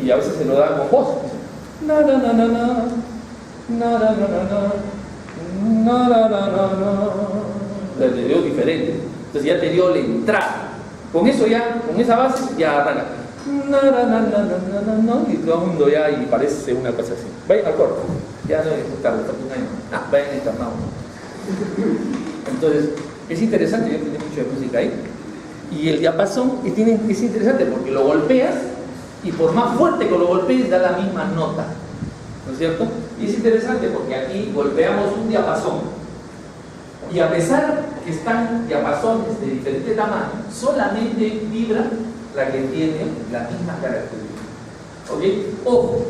Y a veces se lo da con voz. Na na na na na na na na na na na. Le dio diferente. Entonces ya te dio la entrada. Con eso ya, con esa base ya arranca. Y todo el mundo ya, y parece una cosa así. Vayan al coro. Ya no es tarde, está un año. Vayan internado. Entonces, es interesante, yo aprendí mucho de música ahí. Y el diapasón es interesante porque lo golpeas y por más fuerte que lo golpees da la misma nota. ¿No es cierto? Y es interesante porque aquí golpeamos un diapasón. Y a pesar que están diapasones de diferente tamaño, solamente vibra la que tiene la misma característica. ¿Ok? Ojo,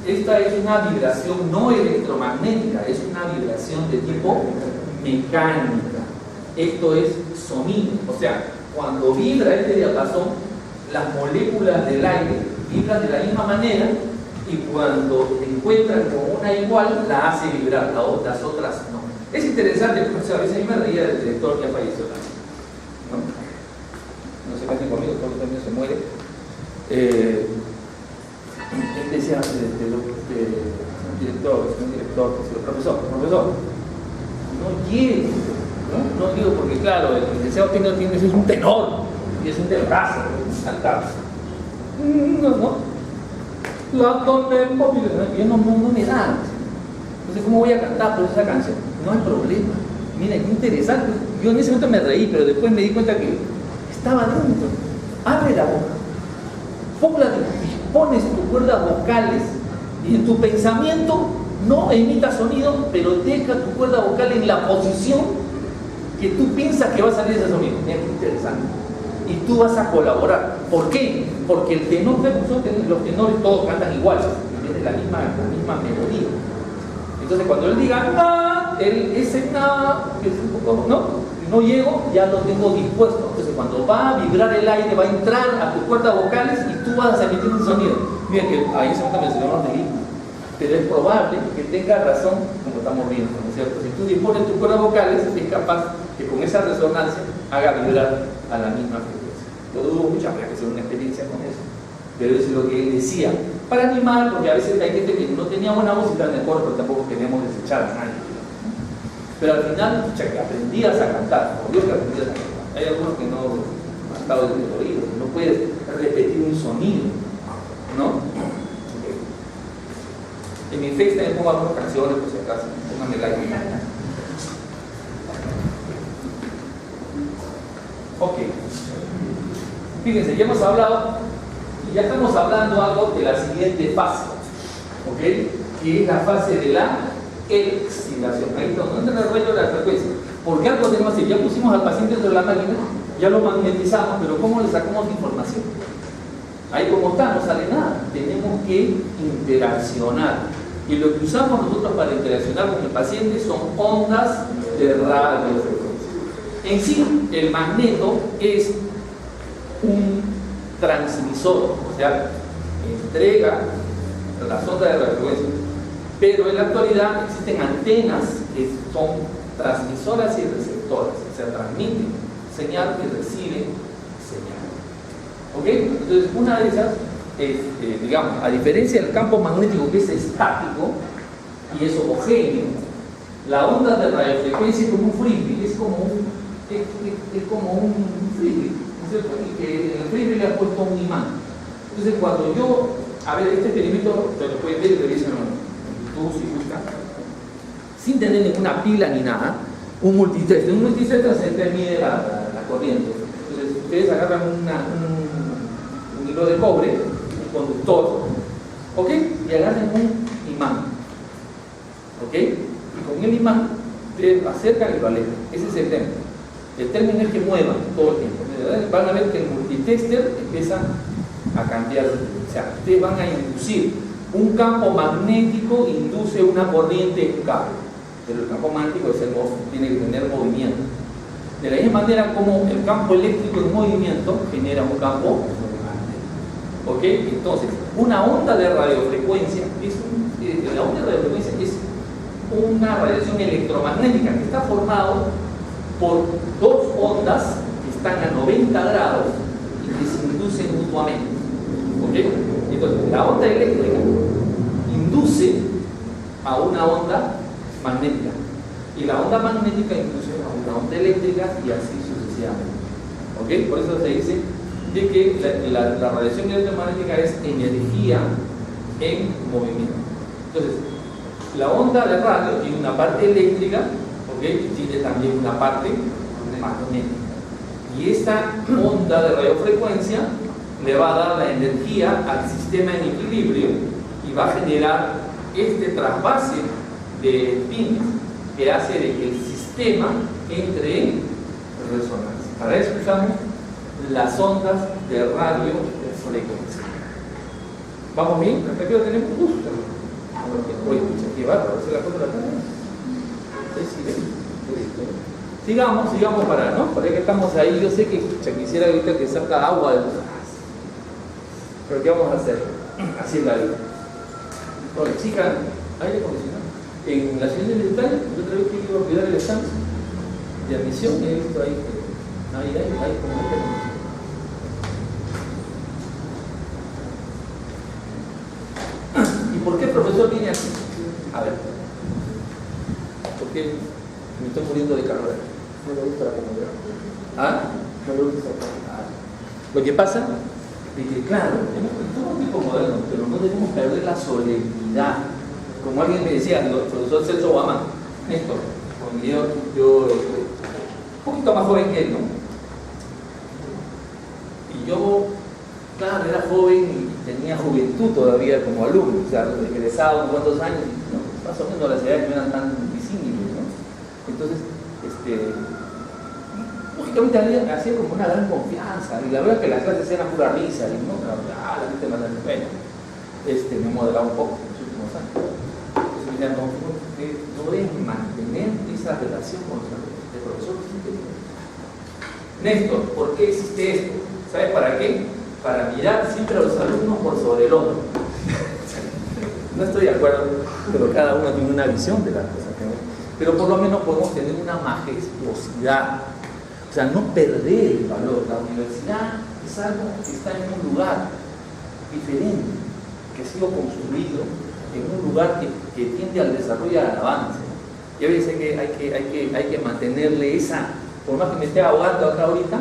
esta es una vibración no electromagnética, es una vibración de tipo mecánica. Esto es sonido. O sea, cuando vibra este diapasón, las moléculas del aire vibran de la misma manera, y cuando se encuentran con una igual, la hace vibrar, las otras no. Es interesante, porque a veces a mí me reía del director que ha fallecido también, no se casen conmigo, porque también se muere. Él decía, profesor, no llegue, no digo porque claro, el licenciado tiene es un tenor, y es un tenorazo, cantar. No. La tonel yo no me da. Entonces, ¿cómo voy a cantar por esa canción? No hay problema. Mira, qué interesante. Yo en ese momento me reí, pero después me di cuenta que estaba dentro. Abre la boca. Pones tus cuerdas vocales y en tu pensamiento no emita sonido, pero deja tu cuerda vocal en la posición que tú piensas que va a salir ese sonido. Mira, qué interesante. Y tú vas a colaborar. ¿Por qué? Porque el tenor, los tenores todos cantan igual, tienen la misma melodía. Entonces cuando él diga ese que es un poco, no llego, ya lo tengo dispuesto. Entonces cuando va a vibrar el aire, va a entrar a tus cuerdas vocales y tú vas a emitir un sonido. Mira que ahí se nota mencionamos de ritmo, pero es probable que tenga razón como estamos viendo, ¿no es cierto? Si tú dispones tus cuerdas vocales, es capaz que con esa resonancia haga vibrar a la misma frecuencia. Lo dudo mucho, habrá que hacer una experiencia con eso. Pero eso es lo que él decía, para animar, porque a veces hay gente que no tenía buena música en el coro, pero tampoco queríamos desechar a nadie. Pero al final, que aprendías a cantar, por Dios que aprendías a cantar. Hay algunos que no han estado desde el oído, no puedes repetir un sonido, ¿no? Okay. En mi Facebook también pongo algunas canciones, por si acaso, pónganme like. Ok. Fíjense, ya hemos hablado, y ya estamos hablando algo de la siguiente fase, ¿ok? Que es la fase de la excilación. Ahí está, donde entra el rollo de la frecuencia. Porque algo tenemos que hacer, ya pusimos al paciente dentro de la máquina, ya lo magnetizamos, pero ¿cómo le sacamos información? Ahí como está, no sale nada. Tenemos que interaccionar. Y lo que usamos nosotros para interaccionar con el paciente son ondas de radiofrecuencia. En sí, el magneto es un transmisor, o sea, entrega las ondas de radiofrecuencia, pero en la actualidad existen antenas que son transmisoras y receptoras, o sea, transmiten señal y reciben señal. ¿Ok? Entonces, una de esas digamos, a diferencia del campo magnético que es estático y es homogéneo, la onda de radiofrecuencia es como un frisbee, es como un frisbee, ¿no es cierto? Y que en el frisbee le ha puesto un imán. Entonces, cuando yo, a ver, este experimento, lo pueden ver y revisen en YouTube si gustan, sin tener ninguna pila ni nada, un multitester se mide la corriente. Entonces, ustedes agarran un hilo de cobre, un conductor, ¿ok? Y agarran un imán, ¿ok? Y con el imán ustedes lo acercan y lo alejan. Ese es el término. El término es que muevan todo el tiempo. Van a ver que el multitester empieza a cambiar. O sea, ustedes van a inducir un campo magnético, induce una corriente en un cable. Pero el campo magnético tiene que tener movimiento. De la misma manera como el campo eléctrico en movimiento genera un campo magnético. ¿Ok? Entonces, una onda de radiofrecuencia la onda de radiofrecuencia es una radiación electromagnética que está formado por dos ondas que están a 90 grados y que se inducen mutuamente. ¿Ok? Entonces, la onda eléctrica induce a una onda magnética y la onda magnética induce a una onda eléctrica y así sucesivamente. ¿Ok? Por eso se dice de que la radiación electromagnética es energía en movimiento. Entonces, la onda de radio tiene una parte eléctrica, ¿ok? Y tiene también una parte magnética. Y esta onda de radiofrecuencia le va a dar la energía al sistema en equilibrio y va a generar este trasvase de pines que hace de que el sistema entre en resonancia. Para eso usamos las ondas de radiofrecuencia. ¿Vamos bien? ¿Hasta aquí lo tenemos? Oye, escucha, qué bárbaro, ¿se la foto la tenemos? Sigamos para, ¿no? Para que estamos ahí. Yo sé que quisiera ahorita que salga agua de los ojos. Pero ¿qué vamos a hacer? Así es la vida. Oye, chica, aire acondicionado. En la ciudad militar, yo otra vez que iba a cuidar el stand de admisión, he visto ahí que hay como aire acondicionado. ¿Y por qué el profesor viene así? A ver. Porque me estoy muriendo de calor. No me gusta la comodidad. ¿Ah? No me gusta la comodidad. Lo que pasa es que, claro, somos tipo modernos, pero no debemos perder la solemnidad. Como alguien me decía, el profesor Celso Guamán, Néstor, cuando yo un poquito más joven que él, ¿no? Y yo, claro, era joven y tenía juventud todavía como alumno, o sea, egresado unos cuantos años, ¿no? Más o menos las edades no eran tan disímiles, ¿no? Entonces, lógicamente hacía como una gran confianza, y la verdad que las clases eran pura risa, y no, la gente más bueno, me modelaba un poco en los últimos años. Entonces me decían, no deben mantener esa relación con los alumnos. El profesor Néstor, ¿por qué existe esto? ¿Sabes para qué? Para mirar siempre a los alumnos por sobre el hombro. No estoy de acuerdo, pero cada uno tiene una visión de las cosas. Pero por lo menos podemos tener una majestuosidad. O sea, no perder el valor. La universidad es algo que está en un lugar diferente, que ha sido construido en un lugar que tiende al desarrollo y al avance. Y a veces hay que mantenerle esa, por más que me esté ahogando acá ahorita,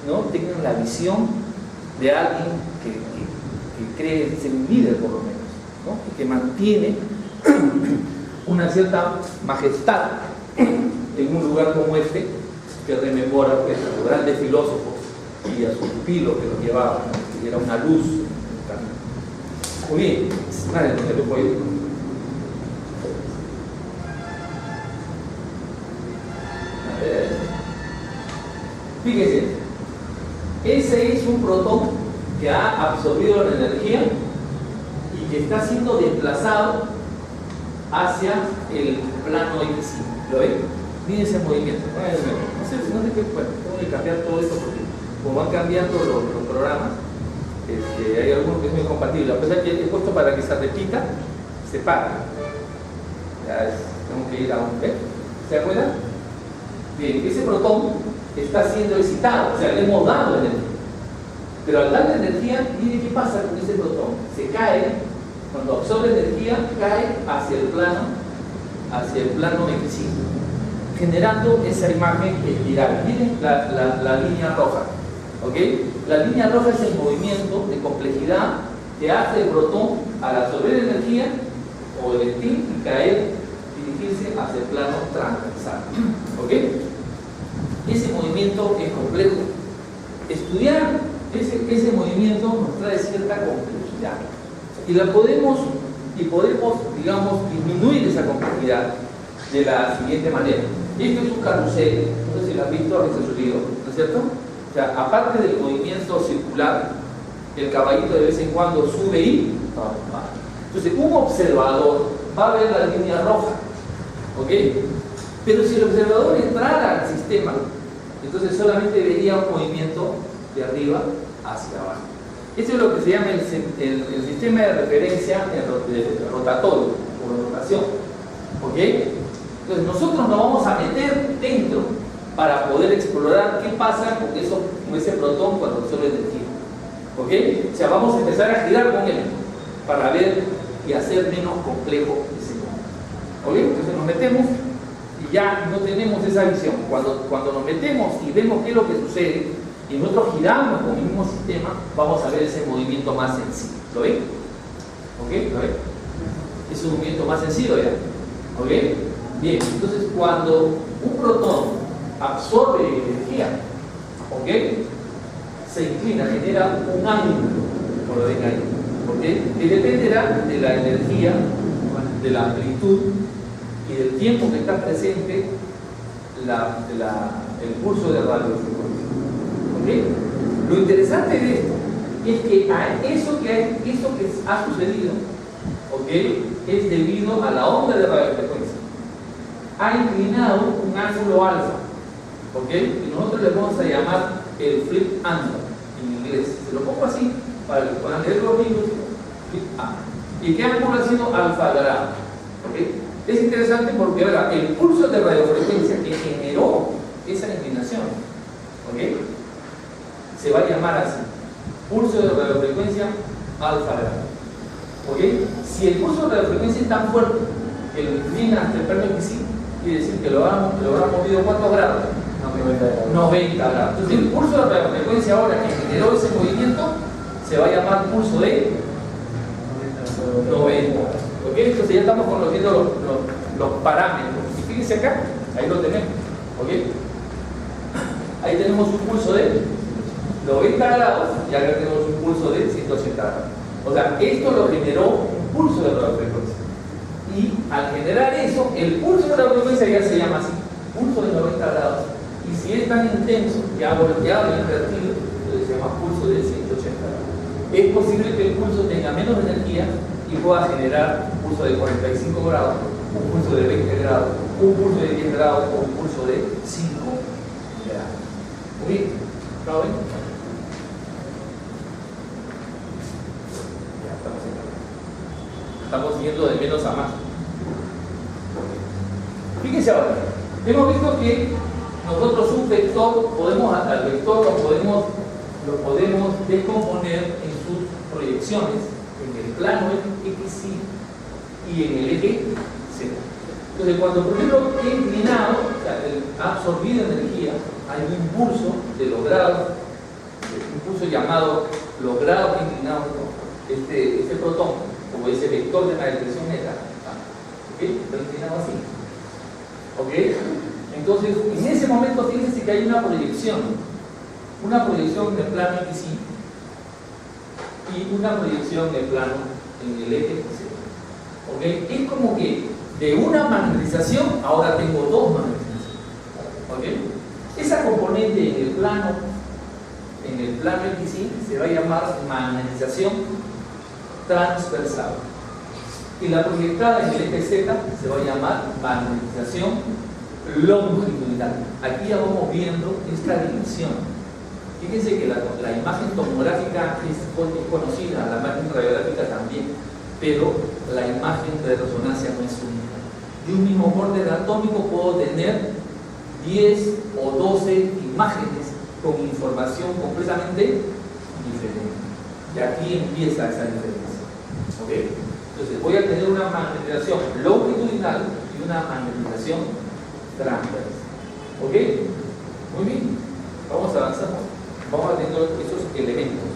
¿no? Tengan la visión de alguien que cree ser un líder por lo menos, ¿no? Y que mantiene una cierta majestad en un lugar como este, que rememora pues, a los grandes filósofos y a sus pupilos que los llevaban, ¿no? Que era una luz en el camino. Muy bien, nadie no se lo puede ir. Fíjense, ese es un protón que ha absorbido la energía y que está siendo desplazado hacia el plano X. ¿Lo ven? Miren ese movimiento. No sé qué, bueno, tengo que cambiar todo esto porque como van cambiando los programas, hay algunos que es muy compatible. A pesar que he puesto para que se repita, se para. Tengo que ir a un B. ¿Se acuerdan? Bien, ese protón está siendo excitado, o sea, le hemos dado energía. Pero al darle energía, mire qué pasa con ese protón. Se cae, cuando absorbe energía, cae hacia el plano X, generando esa imagen espiral. Miren la línea roja. ¿Ok? La línea roja es el movimiento de complejidad que hace el protón al absorber energía o el spin y caer, dirigirse hacia el plano transversal. ¿Ok? Ese movimiento es complejo. Estudiar ese movimiento nos trae cierta complejidad. Y podemos, digamos, disminuir esa complejidad de la siguiente manera. Esto es un carrusel, no sé si lo han visto, habéis subido, ¿no es cierto? O sea, aparte del movimiento circular, el caballito de vez en cuando sube y baja. Entonces, un observador va a ver la línea roja, ¿ok? Pero si el observador entrara al sistema, entonces solamente vería un movimiento de arriba hacia abajo. Eso es lo que se llama el sistema de referencia rotatorio o rotación, ¿ok? Entonces, nosotros nos vamos a meter dentro para poder explorar qué pasa con ese protón cuando absorbe energía. ¿Ok? O sea, vamos a empezar a girar con él para ver y hacer menos complejo ese mundo. ¿Ok? Entonces nos metemos y ya no tenemos esa visión. Cuando nos metemos y vemos qué es lo que sucede y nosotros giramos con el mismo sistema, vamos a ver ese movimiento más sencillo. ¿Lo ven? ¿Ok? ¿Lo ven? Es un movimiento más sencillo ya. ¿Ok? Bien, entonces cuando un protón absorbe energía, ¿ok? Se inclina, genera un ángulo, como lo ven ahí, ¿ok? Que dependerá de la energía, de la amplitud y del tiempo que está presente el pulso de radiofrecuencia, ¿ok? Lo interesante de esto es que eso que ha sucedido, ¿ok? Es debido a la onda de radiofrecuencia. Ha inclinado un ángulo alfa, ¿ok? Y nosotros le vamos a llamar el flip angle en inglés. Se lo pongo así para que puedan leer los libros. Flip angle. ¿Y qué ángulo ha sido? Alfa grado, ¿ok? Es interesante porque ahora el pulso de radiofrecuencia que generó esa inclinación, ¿ok? Se va a llamar así: pulso de radiofrecuencia alfa grado, ¿ok? Si el pulso de radiofrecuencia es tan fuerte que lo inclina hasta el plano X, quiere decir que lo habrá movido ¿cuántos grados? 90 grados. Entonces el pulso de radiofrecuencia ahora que generó ese movimiento se va a llamar pulso de 90. ¿Ok? Entonces ya estamos conociendo los parámetros. Y fíjense acá, ahí lo tenemos. ¿Ok? Ahí tenemos un pulso de 90 grados y acá tenemos un pulso de 180 grados. O sea, esto lo generó un pulso de radiofrecuencia. Y al generar eso, el pulso de radiofrecuencia ya se llama así, pulso de 90 grados. Y si es tan intenso que ha volteado y invertido, entonces se llama pulso de 180 grados. Es posible que el pulso tenga menos energía y pueda generar un pulso de 45 grados, un pulso de 20 grados, un pulso de 10 grados o un pulso de 5 grados. ¿Muy bien? ¿Está bien? Ya estamos yendo de menos a más. Fíjense ahora, hemos visto que nosotros un vector, al vector lo podemos descomponer en sus proyecciones en el plano X y en el eje Z. Entonces, cuando por ejemplo he inclinado, o sea, ha absorbido energía, hay un impulso de los grados, un impulso llamado los grados que inclinados este protón, como ese vector de la dirección neta, ¿ok? Lo he inclinado así. ¿Ok? Entonces, en ese momento fíjense que hay una proyección de plano X y una proyección de plano en el eje Z. ¿Ok? Es como que de una magnetización ahora tengo dos magnetizaciones. ¿Ok? Esa componente en el plano X se va a llamar magnetización transversal. Y la proyectada en el eje Z se va a llamar magnetización longitudinal. Aquí ya vamos viendo esta dimensión. Fíjense que la imagen tomográfica es conocida, la imagen radiográfica también, pero la imagen de resonancia no es única. De un mismo orden atómico puedo tener 10 o 12 imágenes con información completamente diferente. Y aquí empieza esa diferencia. ¿Ok? Entonces voy a tener una magnetización longitudinal y una magnetización transversa. ¿Ok? Muy bien. Vamos avanzando. Vamos a tener esos elementos.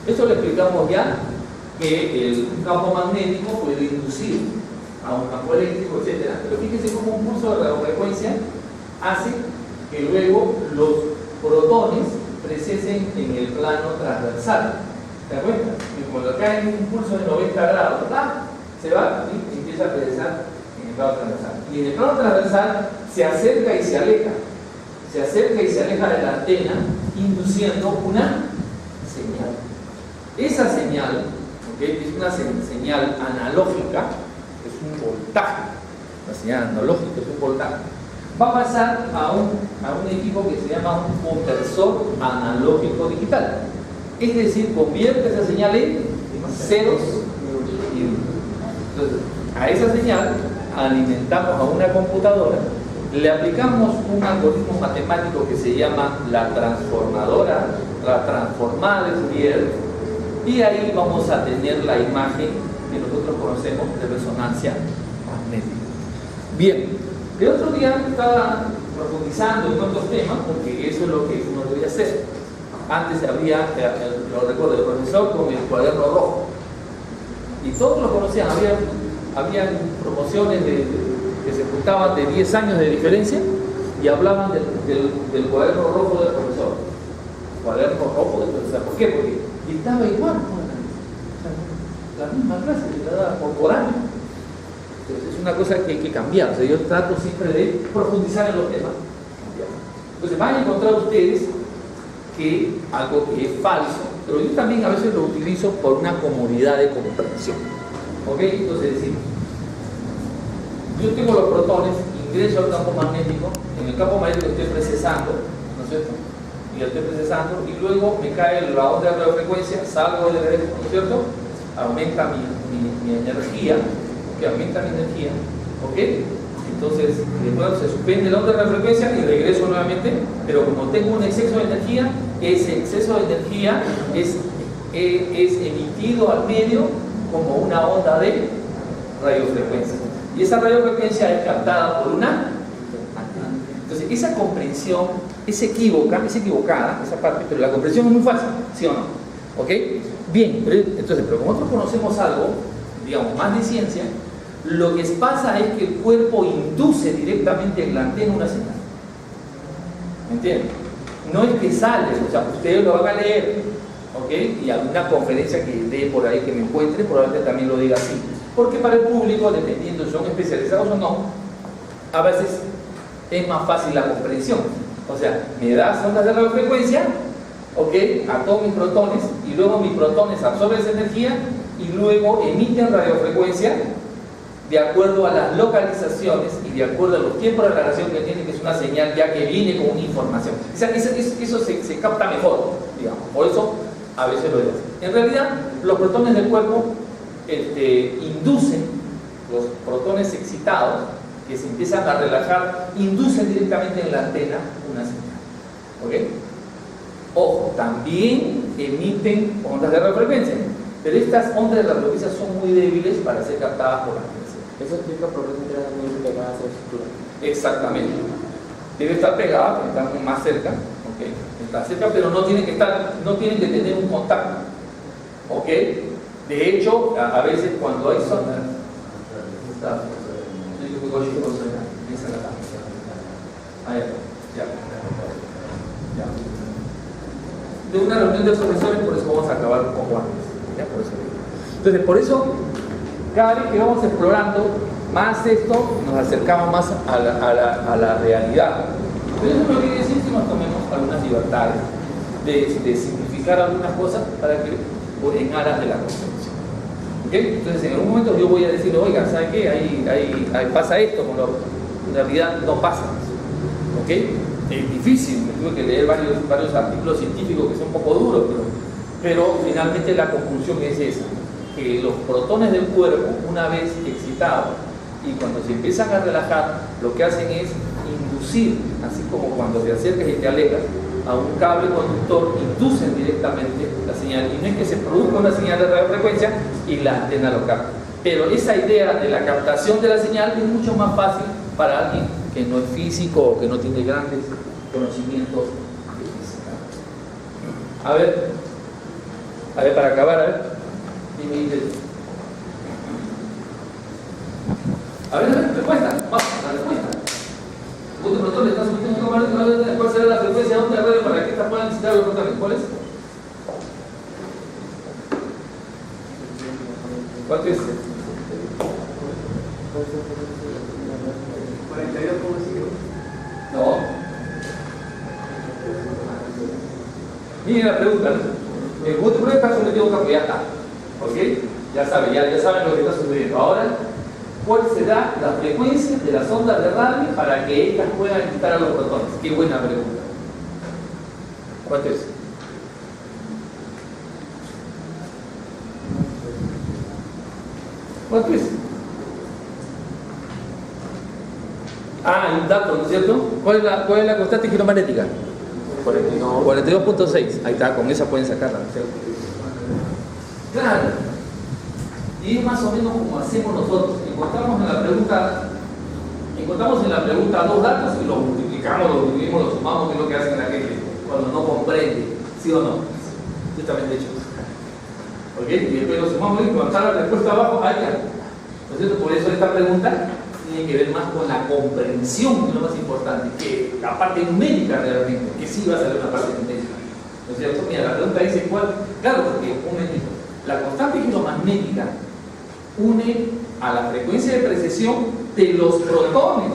Esto lo explicamos ya, que el campo magnético puede inducir a un campo eléctrico, etc. Pero fíjense cómo un pulso de radiofrecuencia hace que luego los protones precesen en el plano transversal. ¿Te das cuenta? Y cuando cae en un pulso de 90 grados, se va y empieza a precesar en el plano transversal. Y en el plano transversal se acerca y se aleja. Se acerca y se aleja de la antena, induciendo una señal. Esa señal, ¿okay?, es una señal analógica, es un voltaje. La señal analógica es un voltaje. Va a pasar a un equipo que se llama un conversor analógico digital. Es decir, convierte esa señal en ceros y unos. Entonces, a esa señal alimentamos a una computadora, le aplicamos un algoritmo matemático que se llama la transformada de Fourier, y ahí vamos a tener la imagen que nosotros conocemos de resonancia magnética. Bien, el otro día estaba profundizando en otros temas, porque eso es lo que uno debería hacer. Antes había, lo recuerdo, el profesor con el cuaderno rojo, y todos lo conocían. Había promociones que se juntaban de 10 años de diferencia y hablaban del cuaderno rojo del profesor. Cuaderno rojo del profesor. ¿Por qué? Porque estaba igual, la misma clase que la daba por año. Entonces es una cosa que hay que cambiar. O sea, yo trato siempre de profundizar en los temas. Entonces van a encontrar ustedes que algo que es falso, pero yo también a veces lo utilizo por una comodidad de comprensión. ¿Ok? Entonces decimos, yo tengo los protones, ingreso al campo magnético, en el campo magnético estoy procesando, ¿no es cierto? Y lo estoy procesando, y luego me cae la onda de radiofrecuencia, salgo del electro, ¿no es cierto? Aumenta mi energía, que aumenta mi energía, ¿ok? Entonces, después se suspende la onda de radiofrecuencia y regreso nuevamente, pero como tengo un exceso de energía, ese exceso de energía es emitido al medio como una onda de radiofrecuencia. Y esa radiofrecuencia es captada por una antena. Entonces, esa comprensión es equivocada, esa parte, pero la comprensión es muy fácil, ¿sí o no? ¿Ok? Bien, pero como nosotros conocemos algo, digamos, más de ciencia, lo que pasa es que el cuerpo induce directamente en la antena una señal. ¿Me entienden? No es que sale, o sea, ustedes lo van a leer, ¿ok? Y alguna conferencia que dé por ahí que me encuentre, probablemente también lo diga así. Porque para el público, dependiendo si son especializados o no, a veces es más fácil la comprensión. O sea, me das ondas de radiofrecuencia, ¿ok?, a todos mis protones, y luego mis protones absorben esa energía y luego emiten radiofrecuencia de acuerdo a las localizaciones y de acuerdo a los tiempos de relación que tiene, que es una señal ya que viene con una información. O sea, eso se capta mejor, digamos. Por eso a veces lo digo. En realidad, los protones del cuerpo inducen, los protones excitados, que se empiezan a relajar, inducen directamente en la antena una señal. ¿Ok? Ojo, también emiten ondas de radiofrecuencia, pero estas ondas de radiofrecuencia son muy débiles para ser captadas por la antena. Eso explica por qué se queda muy pegada a su estructura. Exactamente. Debe estar pegada, porque están más cerca, ¿okay? Está cerca, pero no tienen que tener un contacto. ¿Ok? De hecho, a veces cuando hay sondas, de una reunión de profesores, por eso vamos a acabar un poco antes. ¿Ya? Por eso. Entonces, por eso, cada vez que vamos explorando más esto, nos acercamos más a la realidad. Pero eso no quiere decir que nos tomemos algunas libertades de simplificar algunas cosas para que en aras de la comprensión. ¿Okay? Entonces, en algún momento yo voy a decir, oiga, ¿sabe qué? Ahí pasa esto, en realidad no pasa. ¿Ok? Es difícil, me tuve que leer varios artículos científicos que son un poco duros, pero finalmente la conclusión es esa, que los protones del cuerpo, una vez excitados y cuando se empiezan a relajar, lo que hacen es inducir, así como cuando te acercas y te alejas, a un cable conductor inducen directamente la señal, y no es que se produzca una señal de radiofrecuencia y la antena lo capta. Pero esa idea de la captación de la señal es mucho más fácil para alguien que no es físico o que no tiene grandes conocimientos de física. A ver, para acabar, a ver. A ver, respuesta. Vamos, la respuesta. Un protón le está sometiendo un campo magnético. ¿Cuál será la frecuencia de onda radio para que esta pueda necesitar los protones? ¿Cuál es? ¿Cuánto es? 42,5. No. Miren la pregunta, ¿no? El conductor está sometido a un campo, ya está. ¿Ok? Ya saben lo que está sucediendo. Ahora, ¿cuál será la frecuencia de las ondas de radio para que estas puedan quitar a los protones? Qué buena pregunta. ¿Cuánto es? ¿Cuánto es? Ah, hay un dato, ¿no es cierto? ¿Cuál es la constante gigomagnética? 42.6. Ahí está, con esa pueden sacarla, ¿no es cierto? Claro. Y es más o menos como hacemos nosotros. Encontramos en la pregunta dos datos y los multiplicamos, los dividimos, los sumamos, que es lo que hacen la gente cuando no comprende, ¿sí o no? Justamente hecho. ¿Ok? Y después lo sumamos y cuando está la respuesta abajo, ahí ya. ¿No es cierto? Por eso esta pregunta tiene que ver más con la comprensión, que es lo más importante, que la parte numérica realmente, que sí va a salir una parte numérica. ¿No es cierto? Mira, la pregunta dice cuál. Claro, porque un momentito. La constante gigomagnética une a la frecuencia de precesión de los protones,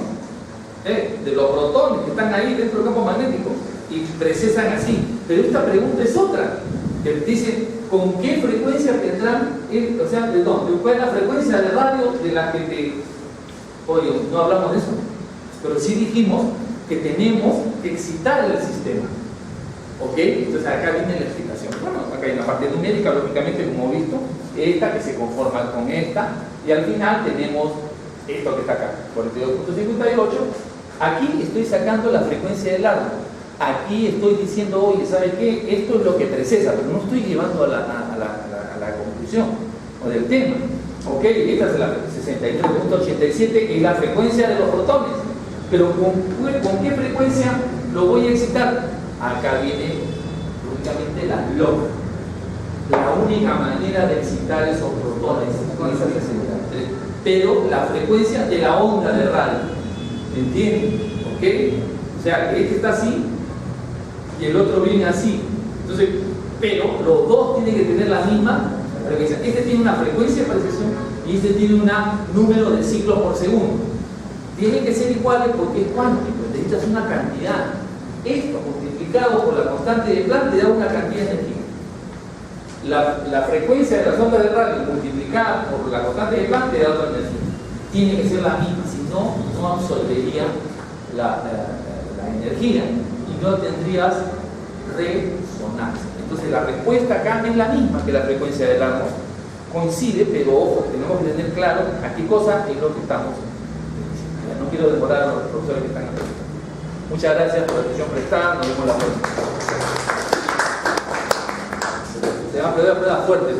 de los protones que están ahí dentro del campo magnético y precesan así. Pero esta pregunta es otra, que dice con qué frecuencia tendrán, cuál es la frecuencia de radio de la que te... Oye, no hablamos de eso, pero sí dijimos que tenemos que excitar el sistema. ¿Ok? Entonces acá viene la explicación. Bueno, acá hay una parte numérica, lógicamente, como hemos visto, esta que se conforma con esta, y al final tenemos esto que está acá, 42.58. Aquí estoy sacando la frecuencia del árbol. Aquí estoy diciendo, oye, ¿sabe qué? Esto es lo que precesa, pero no estoy llevando a la conclusión o del tema. Ok, esta es la 63.87, es la frecuencia de los protones. Pero ¿con qué frecuencia lo voy a excitar? Acá viene, lógicamente, la log. La única manera de excitar esos protones con esa 63. Pero la frecuencia de la onda de radio. ¿Me entienden? ¿Ok? O sea, que este está así y el otro viene así. Entonces, pero los dos tienen que tener la misma frecuencia. Este tiene una frecuencia de precesión y este tiene un número de ciclos por segundo. Tienen que ser iguales porque es cuántico, necesitas una cantidad. Esto multiplicado por la constante de Planck te da una cantidad de energía. La frecuencia de las ondas de radio multiplicada por la constante de Planck te da otra energía. Tiene que ser la misma, si no, no absorbería la energía y no tendrías resonancia. Entonces la respuesta acá es la misma que la frecuencia del árbol. Coincide, pero ojo, tenemos que tener claro a qué cosa es lo que estamos diciendo. No quiero demorar a los profesores que están aquí. Muchas gracias por la atención prestada. Nos vemos la próxima. Se va a perder fuerte.